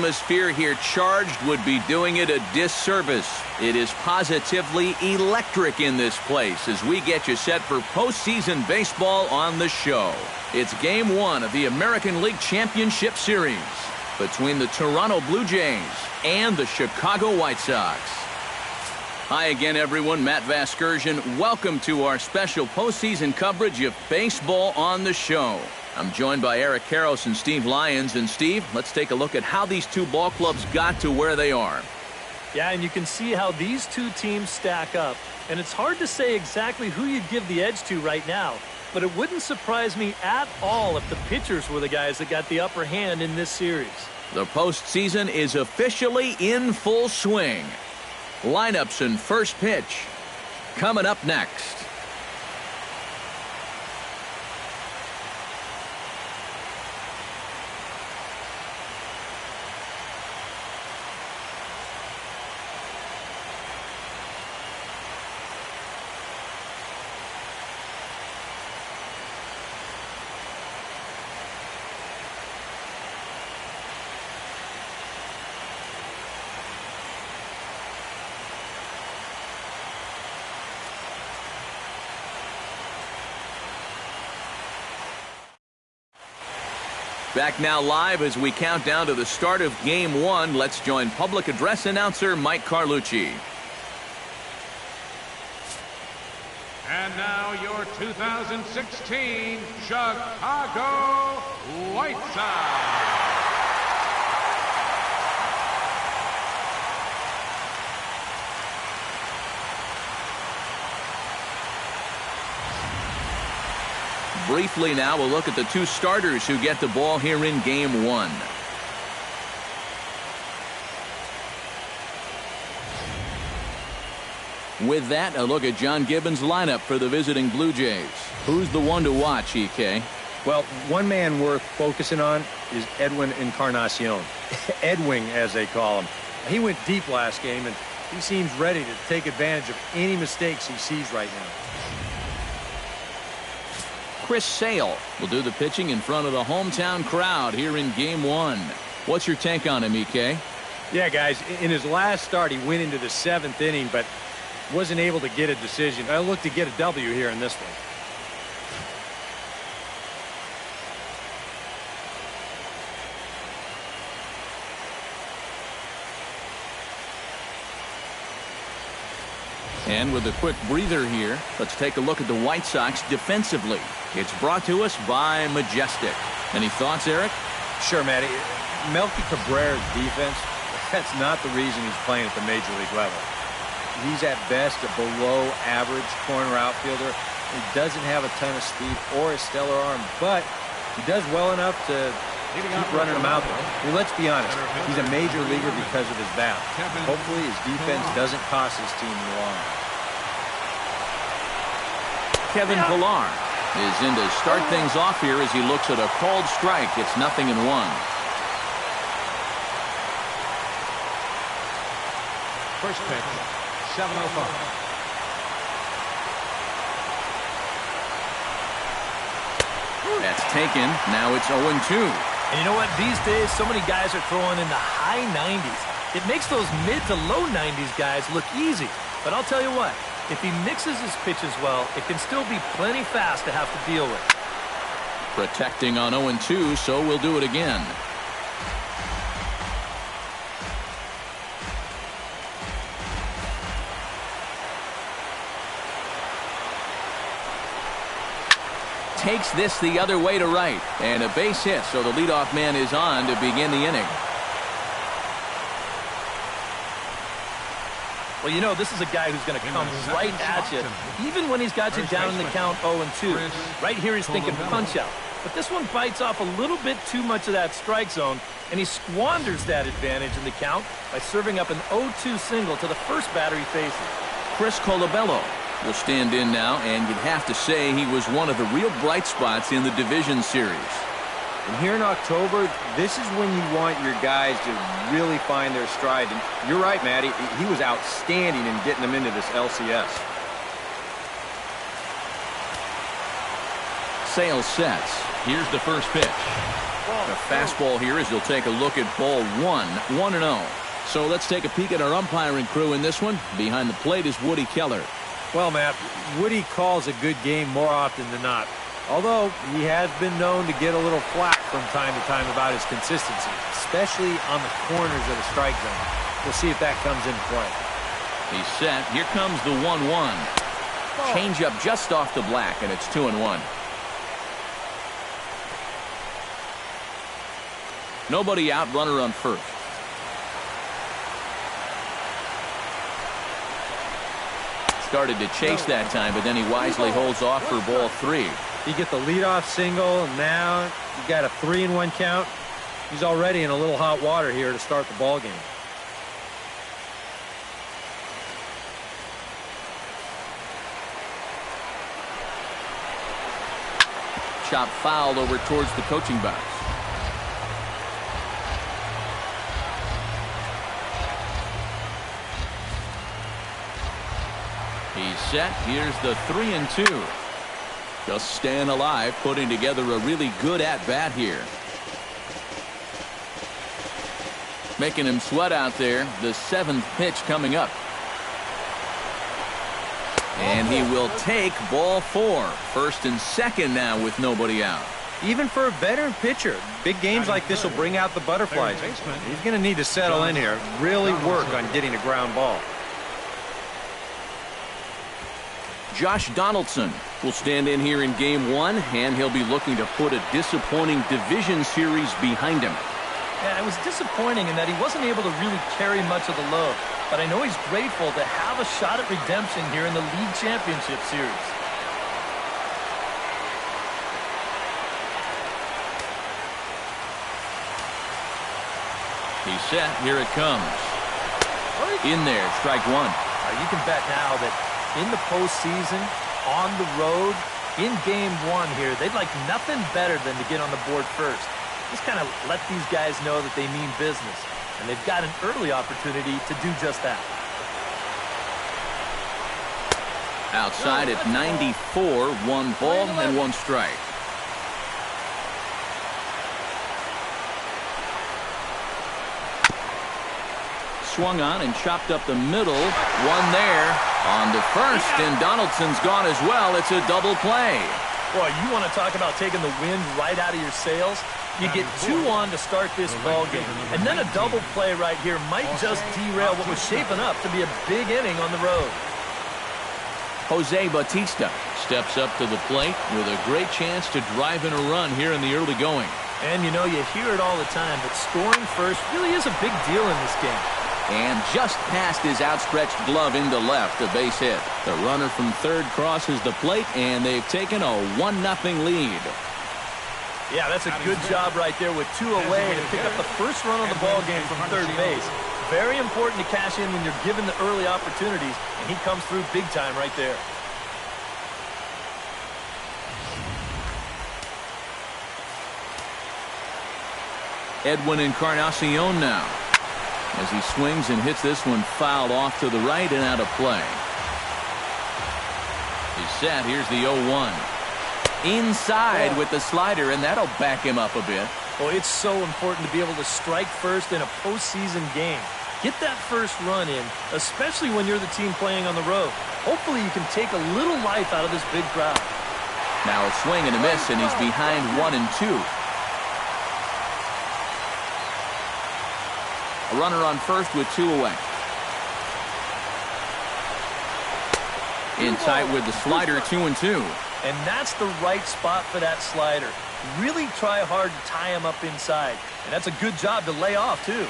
atmosphere here charged would be doing it a disservice. It is positively electric in this place as we get you set for postseason baseball on the show. It's Game 1 of the American League Championship Series between the Toronto Blue Jays and the Chicago White Sox. Hi again, everyone. Matt Vasgersian. Welcome to our special postseason coverage of baseball on the show. I'm joined by Eric Karros and Steve Lyons. And Steve, let's take a look at how these two ball clubs got to where they are. Yeah, and you can see how these two teams stack up. And it's hard to say exactly who you'd give the edge to right now. But it wouldn't surprise me at all if the pitchers were the guys that got the upper hand in this series. The postseason is officially in full swing. Lineups and first pitch coming up next. Back now live as we count down to the start of Game 1. Let's join public address announcer Mike Carlucci. And now your 2016 Chicago White Sox. Briefly now, we'll look at the two starters who get the ball here in Game 1. With that, a look at John Gibbons' lineup for the visiting Blue Jays. Who's the one to watch, EK? Well, one man worth focusing on is Edwin Encarnacion. Edwin, as they call him. He went deep last game, and he seems ready to take advantage of any mistakes he sees right now. Chris Sale will do the pitching in front of the hometown crowd here in Game 1. What's your take on him, EK? Yeah, guys, in his last start, he went into the 7th inning, but wasn't able to get a decision. I look to get a W here in this one. And with a quick breather here, let's take a look at the White Sox defensively. It's brought to us by Majestic. Any thoughts, Eric? Sure, Matty. Melky Cabrera's defense, that's not the reason he's playing at the major league level. He's at best a below average corner outfielder. He doesn't have a ton of speed or a stellar arm, but he does well enough to keep running him out there. Well, let's be honest, he's a major leaguer because of his bat. Hopefully his defense doesn't cost his team in the long run. Kevin Pillar is in to start things off here as he looks at a called strike. It's 0-1. First pitch, 7:05. That's taken. Now it's 0-2. And you know what? These days, so many guys are throwing in the high 90s. It makes those mid to low 90s guys look easy. But I'll tell you what, if he mixes his pitches well, it can still be plenty fast to have to deal with. Protecting on 0-2, so we'll do it again. Takes this the other way to right. And a base hit, so the leadoff man is on to begin the inning. Well, you know, this is a guy who's going to come right at you, even when he's got you down in the count 0-2. Right here he's thinking punch out. But this one bites off a little bit too much of that strike zone, and he squanders that advantage in the count by serving up an 0-2 single to the first batter he faces. Chris Colabello will stand in now, and you'd have to say he was one of the real bright spots in the division series. And here in October, this is when you want your guys to really find their stride. And you're right, Matty. He was outstanding in getting them into this LCS. Sale sets. Here's the first pitch. The fastball here as you'll take a look at ball one, 1-0. So let's take a peek at our umpiring crew in this one. Behind the plate is Woody Keller. Well, Matt, Woody calls a good game more often than not. Although he has been known to get a little flack from time to time about his consistency, especially on the corners of the strike zone. We'll see if that comes into play. He's set. Here comes the 1-1. Change up just off the black, and it's 2-1. Nobody out, runner on first. Started to chase that time, but then he wisely holds off for ball 3. You get the leadoff single, and now you got a 3-1 count. He's already in a little hot water here to start the ball game. Chop foul over towards the coaching box. He's set. Here's the 3-2. Just staying alive, putting together a really good at-bat here. Making him sweat out there. The 7th pitch coming up. And he will take ball 4. First and second now with nobody out. Even for a veteran pitcher, big games like this will bring out the butterflies. He's going to need to settle in here, really work on getting a ground ball. Josh Donaldson will stand in here in game 1, and he'll be looking to put a disappointing division series behind him. Yeah, it was disappointing in that he wasn't able to really carry much of the load. But I know he's grateful to have a shot at redemption here in the league championship series. He's set. Here it comes. In there, strike 1. You can bet now that in the postseason, on the road, in game 1 here, they'd like nothing better than to get on the board first. Just kind of let these guys know that they mean business. And they've got an early opportunity to do just that. Outside at 94, 1 ball and 1 strike. Swung on and chopped up the middle. 1 there on the first, and Donaldson's gone as well. It's a double play. Boy, you want to talk about taking the wind right out of your sails? You get 2 on to start this ball game, and then a double play right here might just derail what was shaping up to be a big inning on the road. Jose Bautista steps up to the plate with a great chance to drive in a run here in the early going. And you know, you hear it all the time, but scoring first really is a big deal in this game. And just past his outstretched glove into left, a base hit. The runner from third crosses the plate, and they've taken a 1-0 lead. Yeah, that's a good job right there with 2 away to pick up the first run of the ball game from third base. Very important to cash in when you're given the early opportunities, and he comes through big time right there. Edwin Encarnacion now, as he swings and hits this one fouled off to the right and out of play. He's set. Here's the 0-1. Inside with the slider, and that'll back him up a bit. Well, it's so important to be able to strike first in a postseason game. Get that first run in, especially when you're the team playing on the road. Hopefully you can take a little life out of this big crowd. Now a swing and a miss, and he's behind 1 and 2. A runner on first with 2 away. In tight with the slider, 2 and 2. And that's the right spot for that slider. Really try hard to tie him up inside. And that's a good job to lay off, too.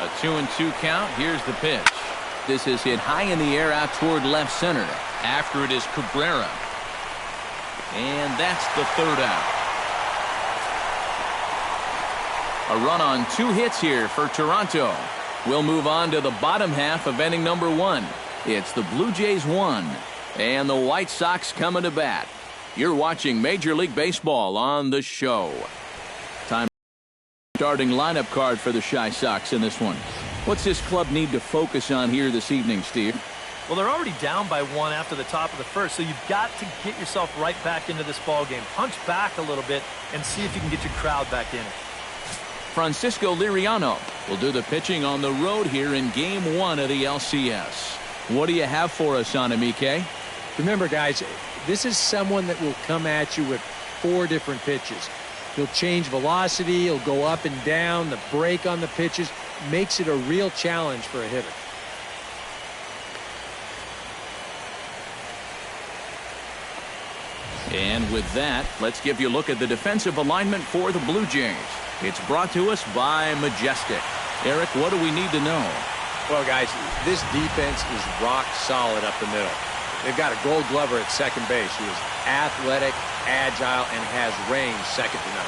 A 2-2 count. Here's the pitch. This is hit high in the air out toward left center. After it is Cabrera. And that's the 3rd out. A run on 2 hits here for Toronto. We'll move on to the bottom half of inning number 1. It's the Blue Jays 1 and the White Sox coming to bat. You're watching Major League Baseball on the show. Time starting lineup card for the Chi Sox in this one. What's this club need to focus on here this evening, Steve? Well, they're already down by 1 after the top of the first, so you've got to get yourself right back into this ball game. Punch back a little bit and see if you can get your crowd back in it. Francisco Liriano will do the pitching on the road here in Game 1 of the LCS. What do you have for us on him, EK? Remember, guys, this is someone that will come at you with 4 different pitches. He'll change velocity, he'll go up and down, the break on the pitches makes it a real challenge for a hitter. And with that, let's give you a look at the defensive alignment for the Blue Jays. It's brought to us by Majestic. Eric, what do we need to know? Well, guys, this defense is rock solid up the middle. They've got a Gold Glover at second base who is athletic, agile, and has range second to none.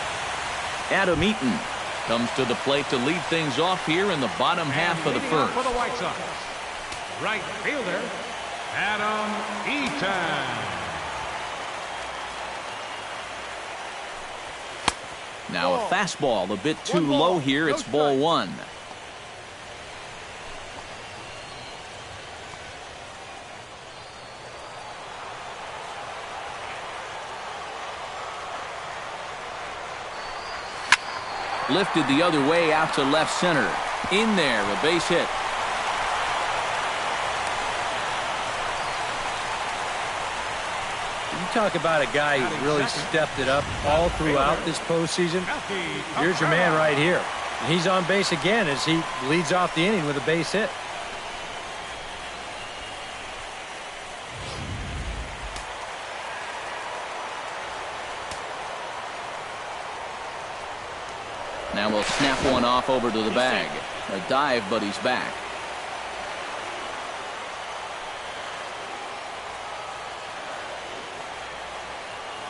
Adam Eaton comes to the plate to lead things off here in the bottom half of the first. For the White Sox, right fielder, Adam Eaton. Now a fastball a bit too low here. It's ball 1. Lifted the other way out to left center. In there, a base hit. You talk about a guy who really stepped it up all throughout this postseason. Here's your man right here. And he's on base again as he leads off the inning with a base hit. Now we'll snap one off over to the bag. A dive, but he's back.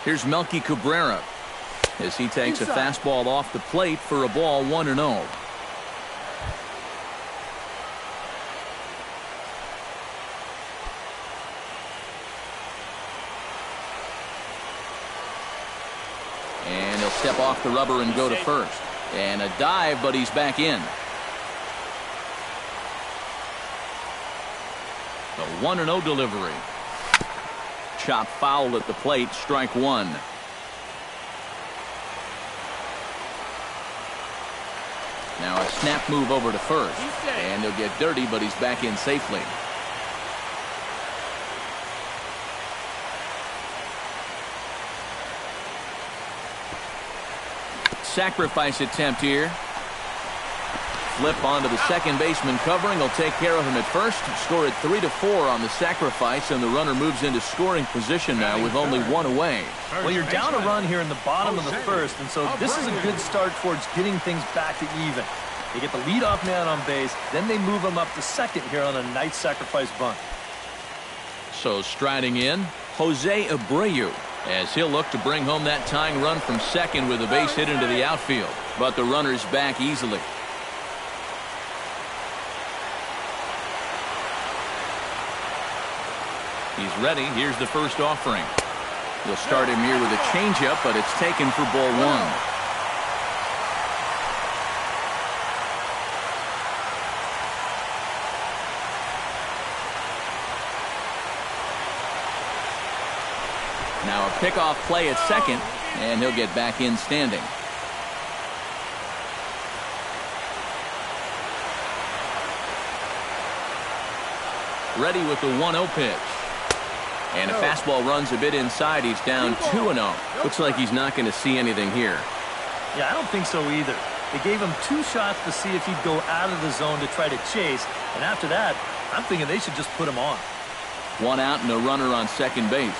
Here's Melky Cabrera as he takes a fastball off the plate for a ball 1-0. And he'll step off the rubber and go to first. And a dive, but he's back in. The 1-0 delivery. Chop foul at the plate, strike 1. Now a snap move over to first. And he'll get dirty, but he's back in safely. Sacrifice attempt here. Flip onto the second baseman covering. He'll take care of him at first. Score at 3-4 on the sacrifice, and the runner moves into scoring position now with only 1 away. Well, you're down a run here in the bottom of the first, and so this is a good start towards getting things back to even. They get the leadoff man on base, then they move him up to second here on a nice sacrifice bunt. So striding in, Jose Abreu, as he'll look to bring home that tying run from second with a base hit into the outfield. But the runner's back easily. He's ready. Here's the first offering. He'll start him here with a changeup, but it's taken for ball 1. Now a pickoff play at second, and he'll get back in standing. Ready with the 1-0 pitch. And a fastball runs a bit inside. He's down 2-0. Looks like he's not going to see anything here. Yeah, I don't think so either. They gave him 2 shots to see if he'd go out of the zone to try to chase. And after that, I'm thinking they should just put him on. 1 out and a runner on second base.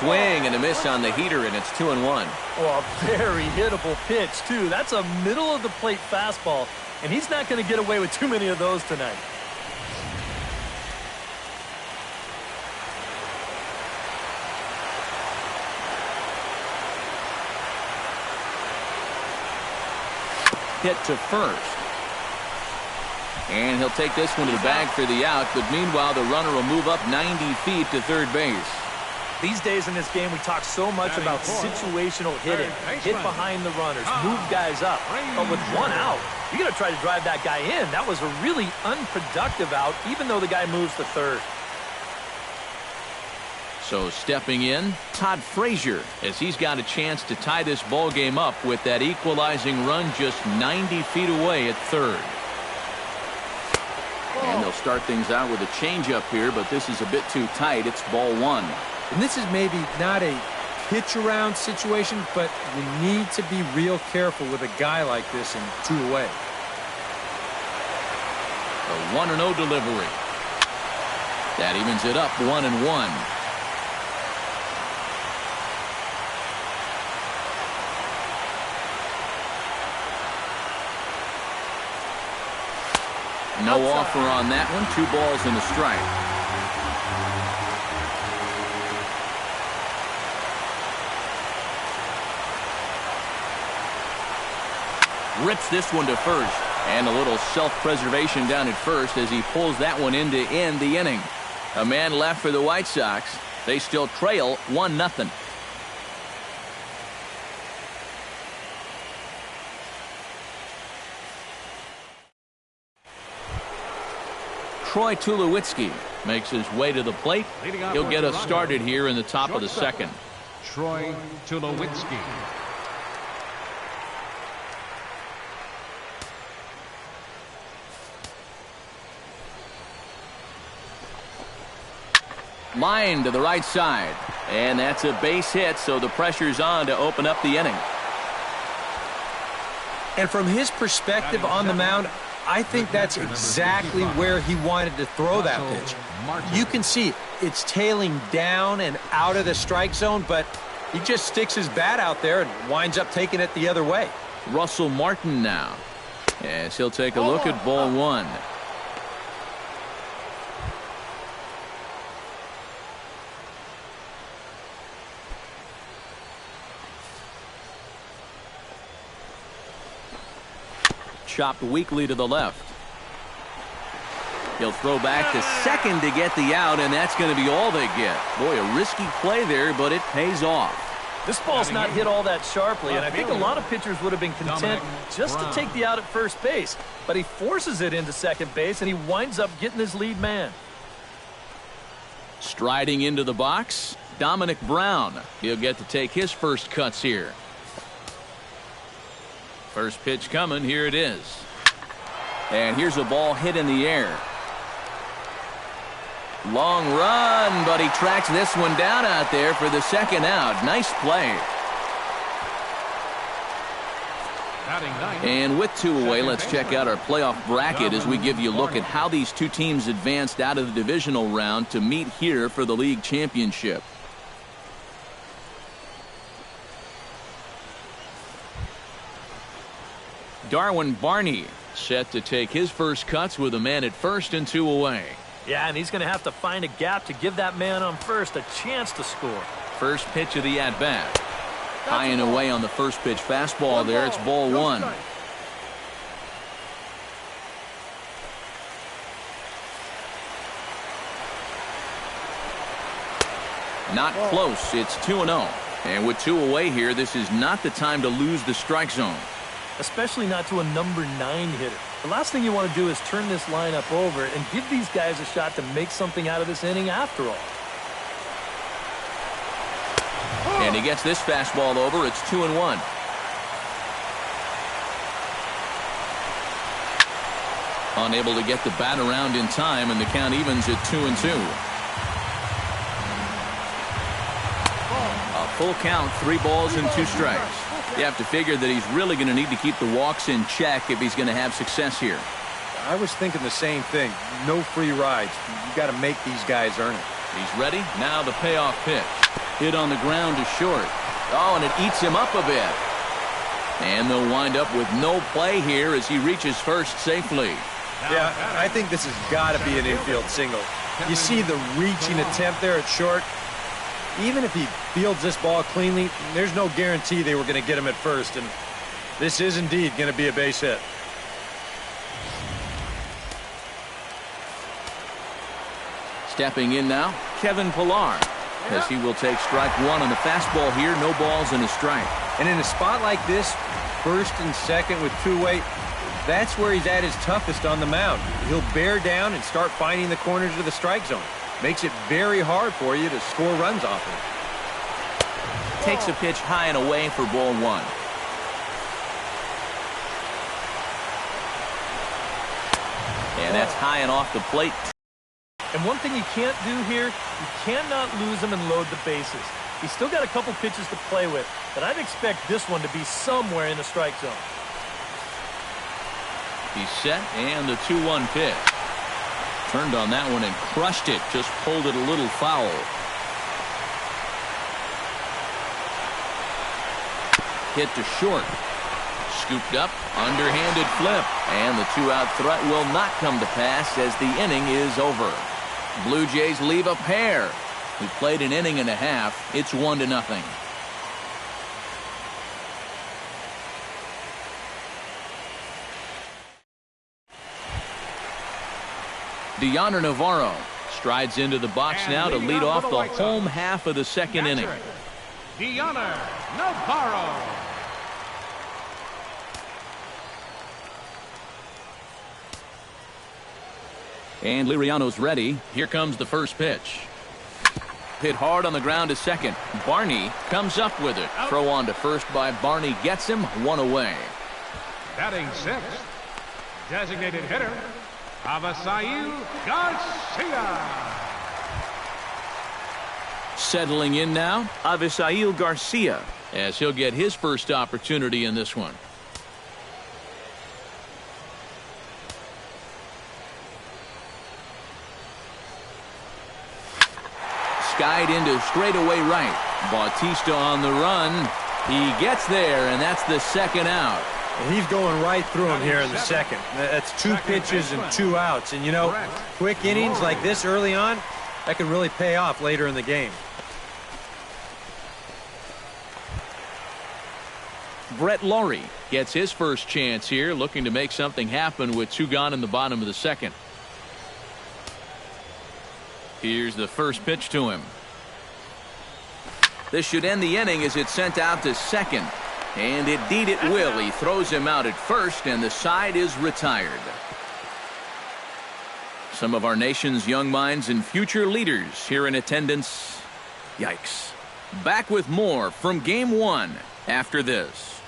Swing and a miss on the heater, and it's 2-1. Oh, a very hittable pitch, too. That's a middle-of-the-plate fastball, and he's not going to get away with too many of those tonight. Hit to first. And he'll take this one to the bag for the out, but meanwhile the runner will move up 90 feet to third base. These days in this game, we talk so much about situational hitting. Hit behind the runners, move guys up. But with one out, you got to try to drive that guy in. That was a really unproductive out, even though the guy moves to third. So stepping in, Todd Frazier, as he's got a chance to tie this ball game up with that equalizing run just 90 feet away at third. And they'll start things out with a changeup here, but this is a bit too tight. It's ball one. And this is maybe not a pitch around situation, but you need to be real careful with a guy like this in 2 away. A 1-0 delivery. That evens it up 1-1. No offer on that one. 2 balls and a strike. Rips this one to first. And a little self-preservation down at first as he pulls that one in to end the inning. A man left for the White Sox. They still trail 1-0. Troy Tulowitzki makes his way to the plate. He'll get us started here in the top of the second. Troy Tulowitzki. Line to the right side. And that's a base hit, so the pressure's on to open up the inning. And from his perspective on the mound, I think that's exactly where he wanted to throw that pitch. You can see it's tailing down and out of the strike zone, but he just sticks his bat out there and winds up taking it the other way. Russell Martin now, as he'll take a look at ball one. Chopped weakly to the left. He'll throw back to second to get the out, and that's going to be all they get. Boy, a risky play there, but it pays off. This ball's not hit all that sharply, and I think a lot of pitchers would have been content just to take the out at first base. But he forces it into second base, and he winds up getting his lead man. Striding into the box, Dominic Brown. He'll get to take his first cuts here. First pitch coming, here it is. And here's a ball hit in the air. Long run, but he tracks this one down out there for the second out. Nice play. And with 2 away, let's check out our playoff bracket as we give you a look at how these two teams advanced out of the divisional round to meet here for the league championship. Darwin Barney set to take his first cuts with a man at first and 2 away. Yeah, and he's going to have to find a gap to give that man on first a chance to score. First pitch of the at-bat. High and away on the first pitch fastball there. It's ball one. Not close. It's 2-0. And with 2 away here, this is not the time to lose the strike zone. Especially not to a number 9 hitter. The last thing you want to do is turn this lineup over and give these guys a shot to make something out of this inning after all. And he gets this fastball over. It's 2-1. Unable to get the bat around in time, and the count evens at 2-2. A full count, 3 balls and 2 strikes. You have to figure that he's really going to need to keep the walks in check if he's going to have success here. I was thinking the same thing. No free rides. You got to make these guys earn it. He's ready. Now the payoff pitch. Hit on the ground to short. Oh, and it eats him up a bit. And they'll wind up with no play here as he reaches first safely. Yeah, I think this has got to be an infield single. You see the reaching attempt there at short. Even if he fields this ball cleanly, there's no guarantee they were going to get him at first, and this is indeed going to be a base hit. Stepping in now, Kevin Pillar. as he will take strike one on the fastball here. No balls and a strike. And in a spot like this, first and second with two-way, that's where he's at his toughest on the mound. He'll bear down and start finding the corners of the strike zone. Makes it very hard for you to score runs off it. Takes a pitch high and away for ball one. And that's high and off the plate. And one thing you can't do here, you cannot lose him and load the bases. He's still got a couple pitches to play with, but I'd expect this one to be somewhere in the strike zone. He's set, and the 2-1 pitch. Turned on that one and crushed it. Just pulled it a little foul. Hit to short. Scooped up, underhanded flip. And the two-out threat will not come to pass as the inning is over. Blue Jays leave a pair. We played an inning and a half. It's 1-0. Deoner Navarro strides into the box now to lead off the home half of the second inning. Deoner Navarro. And Liriano's ready. Here comes the first pitch. Hit hard on the ground to second. Barney comes up with it. Throw on to first by Barney gets him, one away. Batting sixth, designated hitter, Avisail Garcia. Settling in now, Avisail Garcia, as he'll get his first opportunity in this one. Skied into straightaway right. Bautista on the run. He gets there, and that's the second out. And he's going right through him here in the second. That's two pitches and 2 outs. And, you know, quick innings like this early on, that can really pay off later in the game. Brett Laurie gets his first chance here, looking to make something happen with 2 gone in the bottom of the second. Here's the first pitch to him. This should end the inning as it's sent out to second. And indeed it will. He throws him out at first, and the side is retired. Some of our nation's young minds and future leaders here in attendance. Yikes. Back with more from Game 1 after this.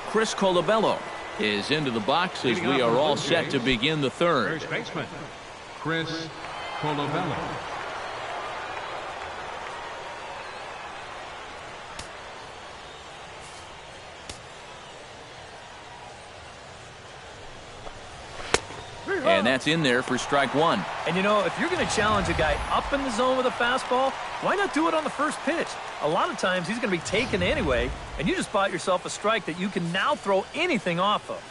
Chris Colabello is into the box as we are all set to begin the third. First baseman, Chris Colabello. And that's in there for strike one. And you know, if you're going to challenge a guy up in the zone with a fastball, why not do it on the first pitch? A lot of times he's going to be taken anyway, and you just bought yourself a strike that you can now throw anything off of.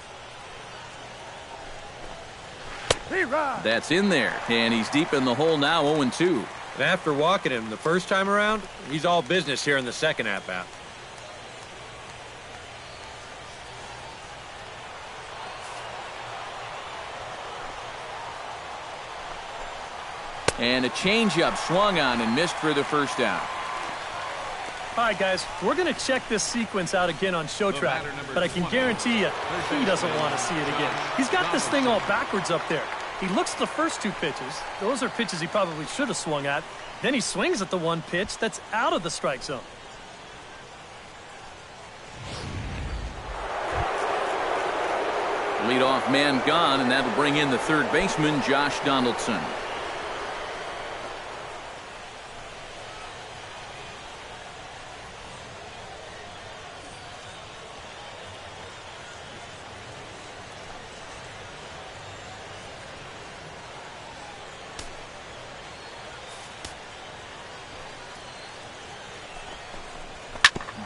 That's in there, and he's deep in the hole now, 0-2. And after walking him the first time around, he's all business here in the second at-bat. And a changeup swung on and missed for the first out. All right, guys, we're going to check this sequence out again on Showtrack, but I can guarantee you he doesn't want to see it again. He's got this thing all backwards up there. He looks at the first 2 pitches. Those are pitches he probably should have swung at. Then he swings at the 1 pitch that's out of the strike zone. Leadoff man gone, and that'll bring in the third baseman, Josh Donaldson.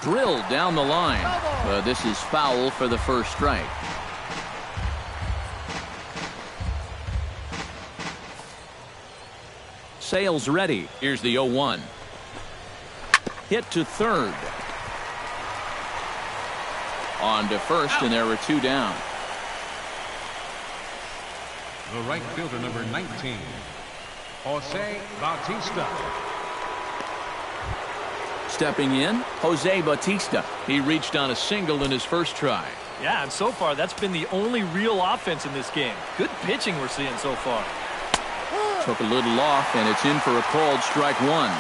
Drilled down the line. This is foul for the first strike. Sales ready. Here's the 0-1. Hit to third. On to first, and there were 2 down. The right fielder, number 19, Jose Bautista. Stepping in, Jose Bautista. He reached on a single in his first try. Yeah, and so far, that's been the only real offense in this game. Good pitching we're seeing so far. Took a little off, and it's in for a called strike one.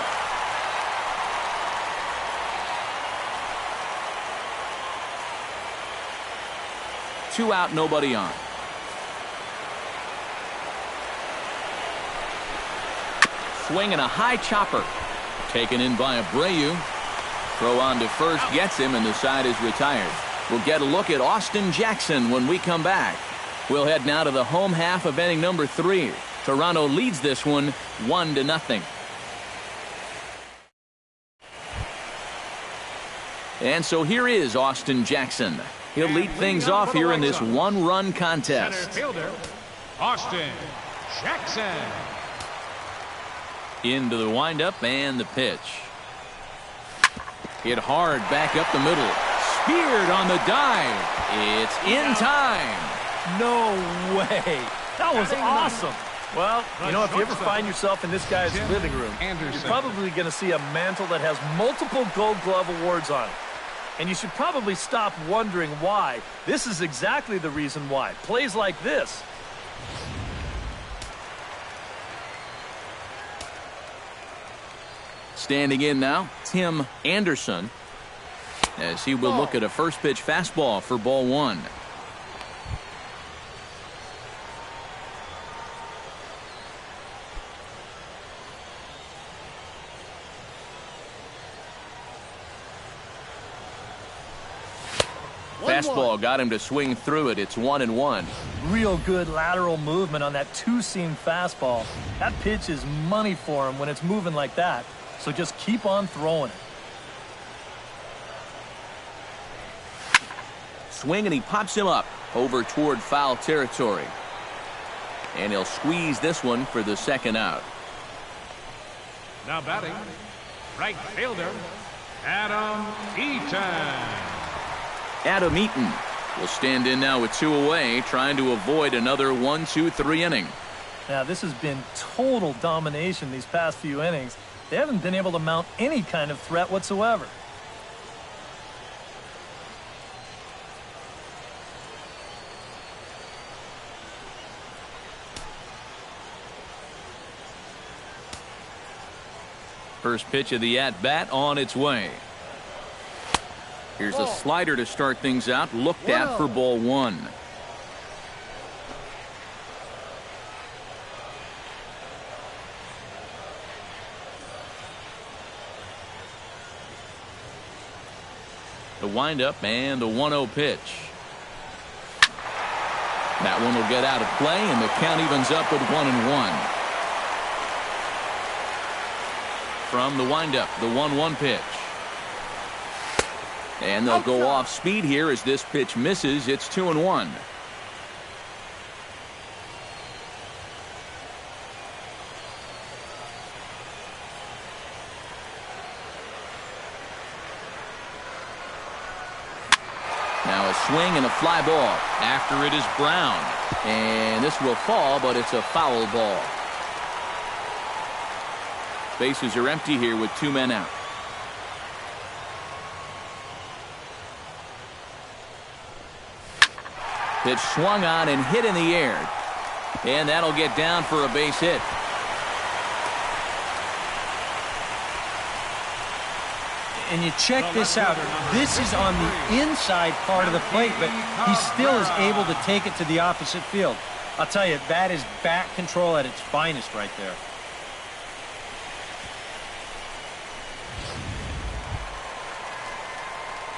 Two out, nobody on. Swinging a high chopper. Taken in by Abreu. Throw on to first, gets him, and the side is retired. We'll get a look at Austin Jackson when we come back. We'll head now to the home half of inning number 3. Toronto leads this one 1-0. And so here is Austin Jackson. He'll lead things off here in this one-run contest. Center fielder, Austin Jackson. Into the windup and the pitch. Hit hard back up the middle. Speared on the dive. It's in time. No way. That was awesome. Well, you know, if you ever find yourself in this guy's living room, you're probably going to see a mantle that has multiple Gold Glove awards on it. And you should probably stop wondering why. This is exactly the reason why. Plays like this. Standing in now, Tim Anderson, as he will look at a first pitch fastball for ball 1. Fastball got him to swing through it. It's 1-1. Real good lateral movement on that two-seam fastball. That pitch is money for him when it's moving like that. So just keep on throwing it. Swing, and he pops him up over toward foul territory. And he'll squeeze this one for the second out. Now batting, right fielder, Adam Eaton. Adam Eaton will stand in now with 2 away, trying to avoid another 1-2-3 inning. Now, this has been total domination these past few innings. They haven't been able to mount any kind of threat whatsoever. First pitch of the at-bat on its way. Here's a slider to start things out, looked at for ball 1. The windup and the 1-0 pitch. That one will get out of play, and the count evens up with 1-1. From the windup, the 1-1 pitch. And they'll go off speed here as this pitch misses. It's 2-1. Now a swing and a fly ball. After it is Brown. And this will fall, but it's a foul ball. Bases are empty here with 2 men out. Pitch swung on and hit in the air. And that'll get down for a base hit. And you check this out. This is on the inside part of the plate, but he still is able to take it to the opposite field. I'll tell you, that is bat control at its finest right there.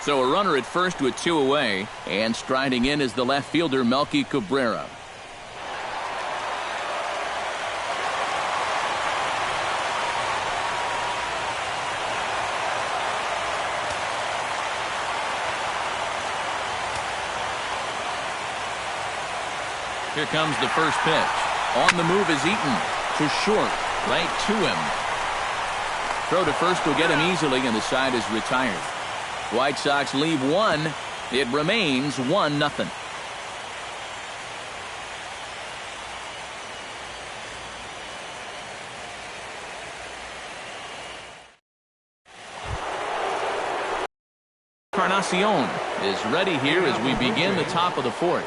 So a runner at first with 2 away, and striding in is the left fielder, Melky Cabrera. Here comes the first pitch. On the move is Eaton to short, right to him. Throw to first will get him easily, and the side is retired. White Sox leave 1. It remains 1-0. Encarnacion is ready here as we begin the top of the fourth.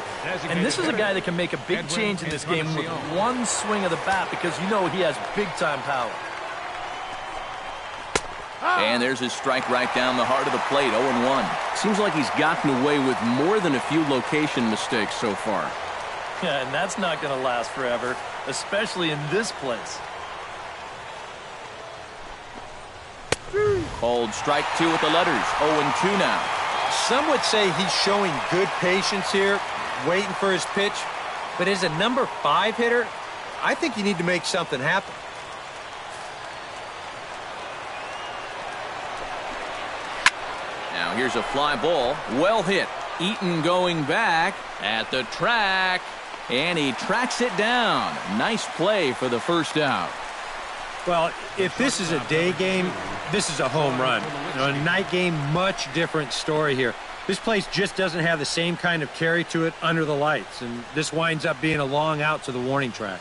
And this is a guy that can make a big change in this game with one swing of the bat because you know he has big-time power. And there's his strike right down the heart of the plate, 0-1. Seems like he's gotten away with more than a few location mistakes so far. Yeah, and that's not going to last forever, especially in this place. Called strike two with the letters, 0-2 now. Some would say he's showing good patience here, waiting for his pitch. But as a number 5 hitter, I think you need to make something happen. Now here's a fly ball, well hit. Eaton going back at the track, and he tracks it down. Nice play for the first out. Well, if this is a day game, this is a home run. You know, a night game, much different story here. This place just doesn't have the same kind of carry to it under the lights, and this winds up being a long out to the warning track.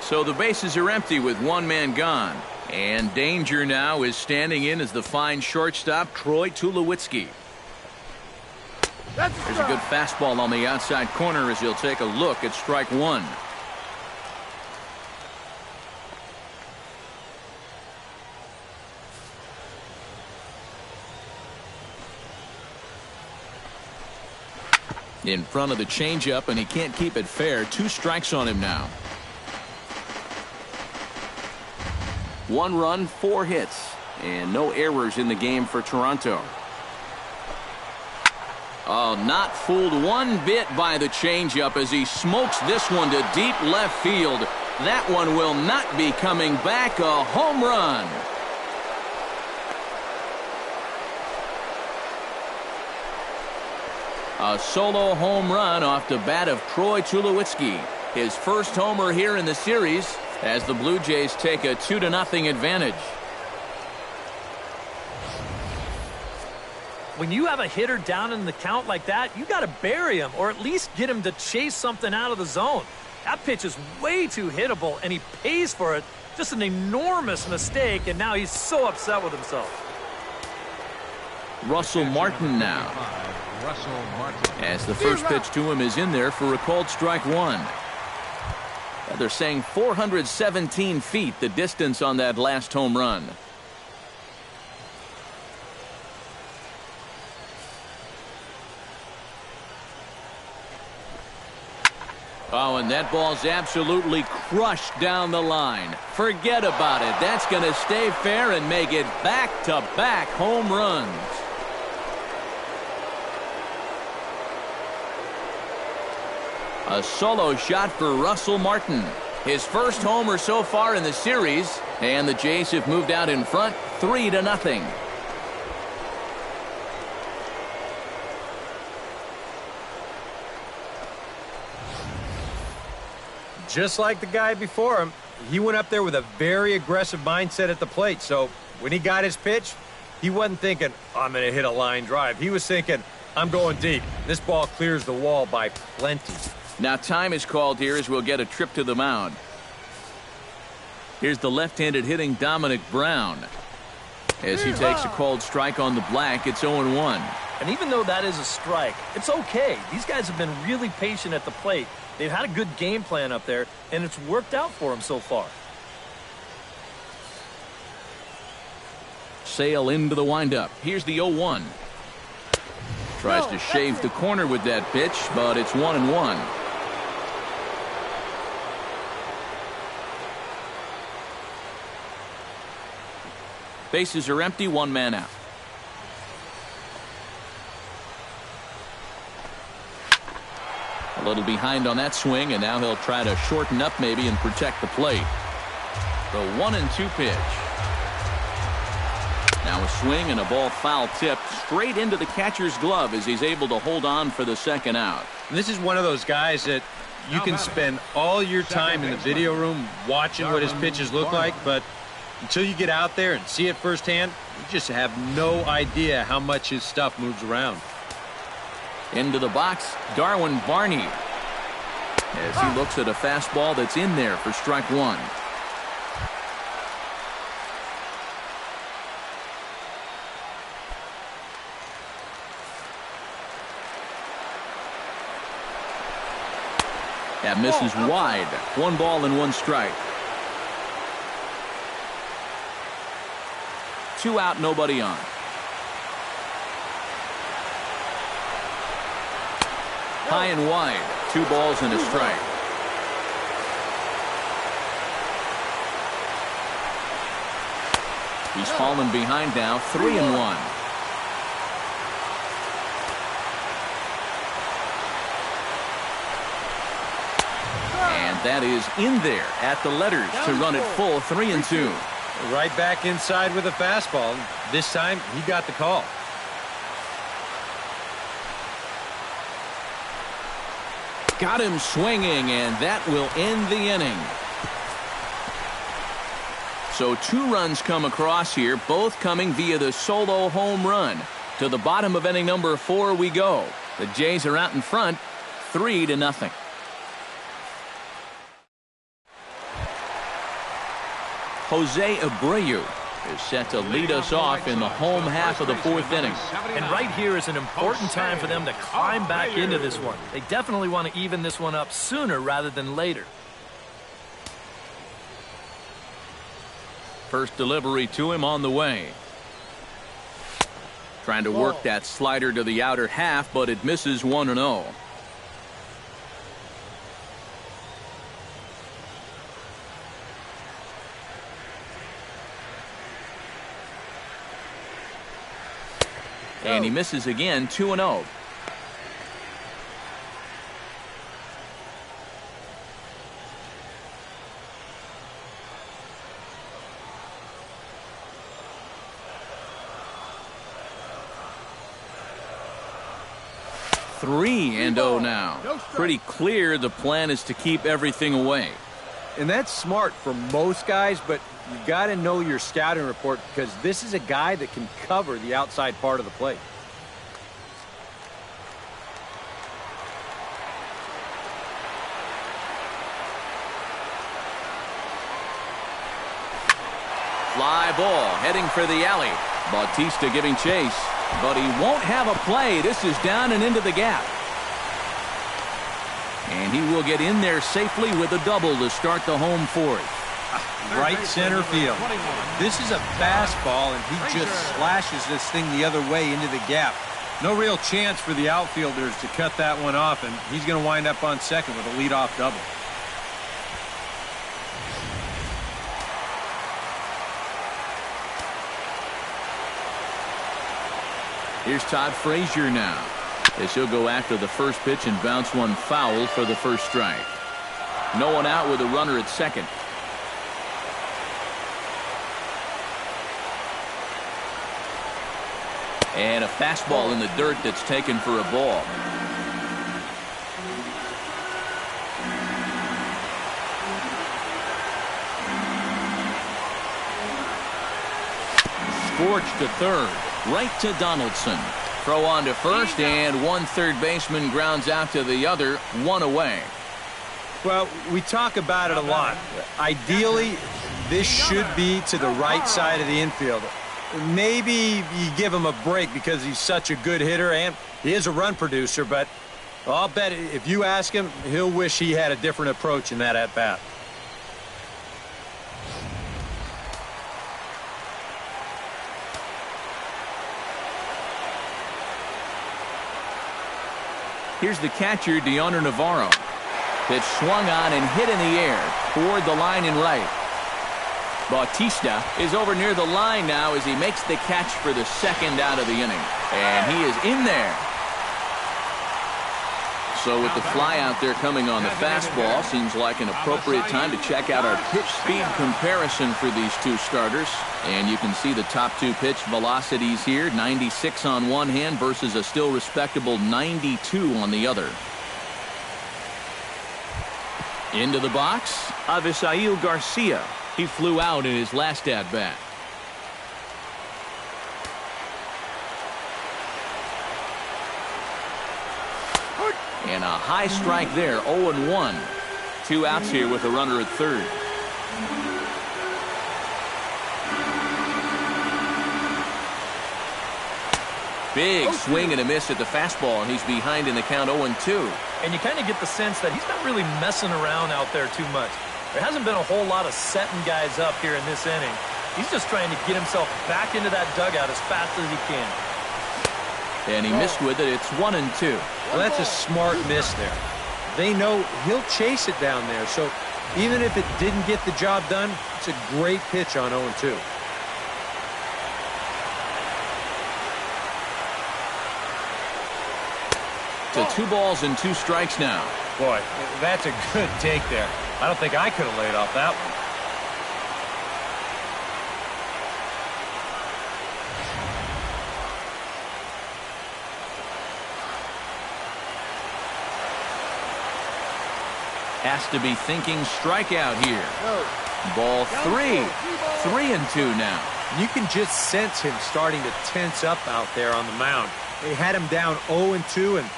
So the bases are empty with one man gone. And danger now is standing in as the fine shortstop, Troy Tulowitzki. There's a good fastball on the outside corner as he'll take a look at strike one. In front of the changeup, and he can't keep it fair. 2 strikes on him now. 1 run, 4 hits, and no errors in the game for Toronto. Oh, not fooled one bit by the changeup as he smokes this one to deep left field. That one will not be coming back. A home run. A solo home run off the bat of Troy Tulowitzki. His first homer here in the series as the Blue Jays take a 2-0 advantage. When you have a hitter down in the count like that, you got to bury him or at least get him to chase something out of the zone. That pitch is way too hittable, and he pays for it. Just an enormous mistake, and now he's so upset with himself. Russell Martin now. As the first pitch to him is in there for a called strike one. They're saying 417 feet, the distance on that last home run. Oh, and that ball's absolutely crushed down the line. Forget about it. That's going to stay fair and make it back-to-back home runs. A solo shot for Russell Martin. His first homer so far in the series, and the Jays have moved out in front 3-0. Just like the guy before him, he went up there with a very aggressive mindset at the plate. So when he got his pitch, he wasn't thinking, I'm going to hit a line drive. He was thinking, I'm going deep. This ball clears the wall by plenty. Now time is called here as we'll get a trip to the mound. Here's the left-handed hitting Dominic Brown. As he takes a called strike on the black, it's 0-1. And even though that is a strike, it's okay. These guys have been really patient at the plate. They've had a good game plan up there, and it's worked out for them so far. Sale into the windup. Here's the 0-1. Tries to shave the corner with that pitch, but it's 1-1. Bases are empty, one man out. A little behind on that swing, and now he'll try to shorten up maybe and protect the plate. The 1-2 pitch. Now a swing and a ball foul tipped straight into the catcher's glove as he's able to hold on for the second out. This is one of those guys that you can spend all your time in the video room watching what his pitches look like, but until you get out there and see it firsthand, you just have no idea how much his stuff moves around. Into the box, Darwin Barney. As he looks at a fastball that's in there for strike one. That misses wide. 1 ball and 1 strike. 2 out, nobody on. High and wide. 2 balls and a strike. He's fallen behind now, 3-1. And that is in there at the letters to run it full, 3-2. Right back inside with a fastball. This time, he got the call. Got him swinging, and that will end the inning. So 2 runs come across here, both coming via the solo home run. To the bottom of inning number 4 we go. The Jays are out in front, 3-0. Jose Abreu is set to lead us off in the home half of the 4th inning. And right here is an important time for them to climb back into this one. They definitely want to even this one up sooner rather than later. First delivery to him on the way. Trying to work that slider to the outer half, but it misses 1-0. And he misses again, 2-0. Three and 0 now. Pretty clear the plan is to keep everything away. And that's smart for most guys, but you got to know your scouting report because this is a guy that can cover the outside part of the plate. Fly ball heading for the alley. Bautista giving chase, but he won't have a play. This is down and into the gap. And he will get in there safely with a double to start the home 4th. Right center field. This is a fastball, and he just slashes this thing the other way into the gap. No real chance for the outfielders to cut that one off, and he's going to wind up on second with a leadoff double. Here's Todd Frazier now, as he'll go after the first pitch and bounce one foul for the first strike. No one out with a runner at second. And a fastball in the dirt that's taken for a ball. Scorched to third, right to Donaldson. Throw on to first, and one third baseman grounds out to the other, 1 away. Well, we talk about it a lot. Ideally, this should be to the right side of the infield. Maybe you give him a break because he's such a good hitter and he is a run producer, but I'll bet if you ask him, he'll wish he had a different approach in that at-bat. Here's the catcher, Deoner Navarro. Pitch swung on and hit in the air toward the line and right. Bautista is over near the line now as he makes the catch for the second out of the inning. And he is in there. So with the fly out there coming on the fastball, seems like an appropriate time to check out our pitch speed comparison for these two starters. And you can see the top 2 pitch velocities here, 96 on one hand versus a still respectable 92 on the other. Into the box, Avisail Garcia. He flew out in his last at-bat. And a high strike there, 0-1. 2 outs here with a runner at third. Big swing and a miss at the fastball, and he's behind in the count 0-2. And you kind of get the sense that he's not really messing around out there too much. There hasn't been a whole lot of setting guys up here in this inning. He's just trying to get himself back into that dugout as fast as he can. And he missed with it. It's 1-2. Well, that's a smart miss there. They know he'll chase it down there, so even if it didn't get the job done, it's a great pitch on 0-2. To 2 balls and 2 strikes now. Boy, that's a good take there. I don't think I could have laid off that one. Has to be thinking strikeout here. Ball 3. 3-2 now. You can just sense him starting to tense up out there on the mound. They had him down 0-2, and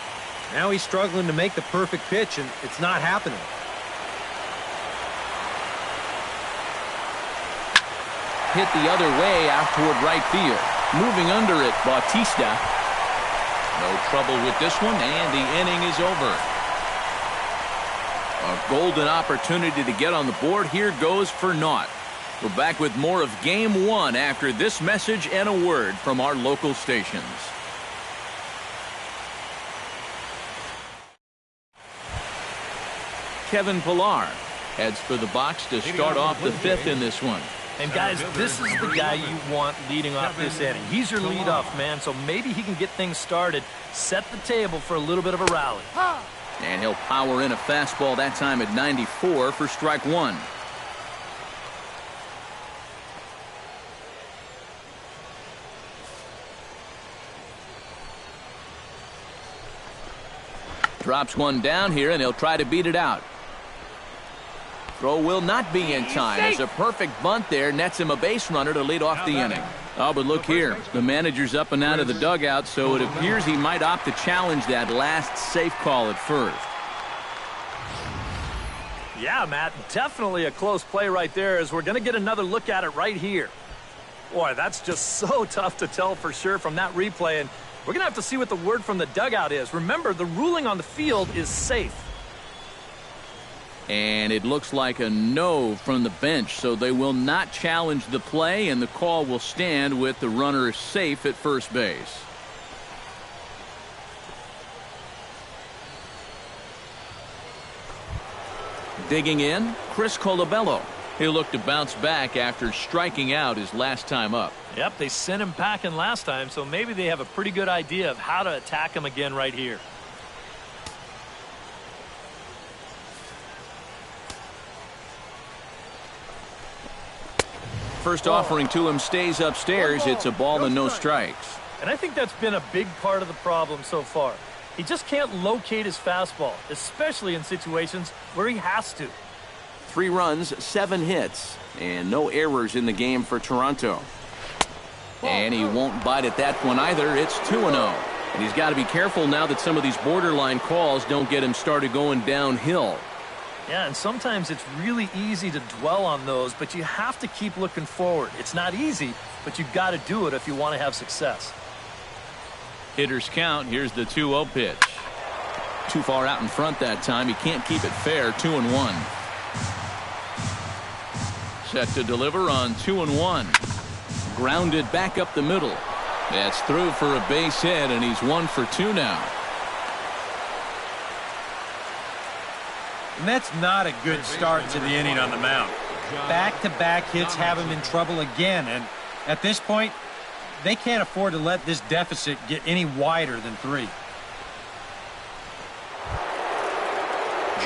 now he's struggling to make the perfect pitch, and it's not happening. Hit the other way out toward right field. Moving under it, Bautista. No trouble with this one, and the inning is over. A golden opportunity to get on the board here goes for naught. We're back with more of Game 1 after this message and a word from our local stations. Kevin Pillar heads for the box to start off the 5th in this one. And guys, this is the guy you want leading off this inning. He's your leadoff man, so maybe he can get things started, set the table for a little bit of a rally. And he'll power in a fastball that time at 94 for strike 1. Drops one down here, and he'll try to beat it out. Throw will not be in time as a perfect bunt there nets him a base runner to lead off the inning. Oh, but look here. The manager's up and out of the dugout, so it appears he might opt to challenge that last safe call at first. Yeah, Matt, definitely a close play right there as we're going to get another look at it right here. Boy, that's just so tough to tell for sure from that replay, and we're going to have to see what the word from the dugout is. Remember, the ruling on the field is safe. And it looks like a no from the bench, so they will not challenge the play, and the call will stand with the runner safe at first base. Digging in, Chris Colabello. He'll look to bounce back after striking out his last time up. Yep, they sent him packing last time, so maybe they have a pretty good idea of how to attack him again right here. First offering to him stays upstairs. It's a ball and no strikes. And I think that's been a big part of the problem so far. He just can't locate his fastball, especially in situations where he has to. 3 runs, 7 hits, and no errors in the game for Toronto. And he won't bite at that one either. It's 2-0. And he's got to be careful now that some of these borderline calls don't get him started going downhill. Yeah, and sometimes it's really easy to dwell on those, but you have to keep looking forward. It's not easy, but you've got to do it if you want to have success. Hitters count. Here's the 2-0 pitch. Too far out in front that time. He can't keep it fair. 2-1. Set to deliver on 2-1. Grounded back up the middle. That's through for a base hit, and he's 1 for 2 now. And that's not a good start to the inning on the mound. Back-to-back hits have him in trouble again, and at this point, they can't afford to let this deficit get any wider than 3.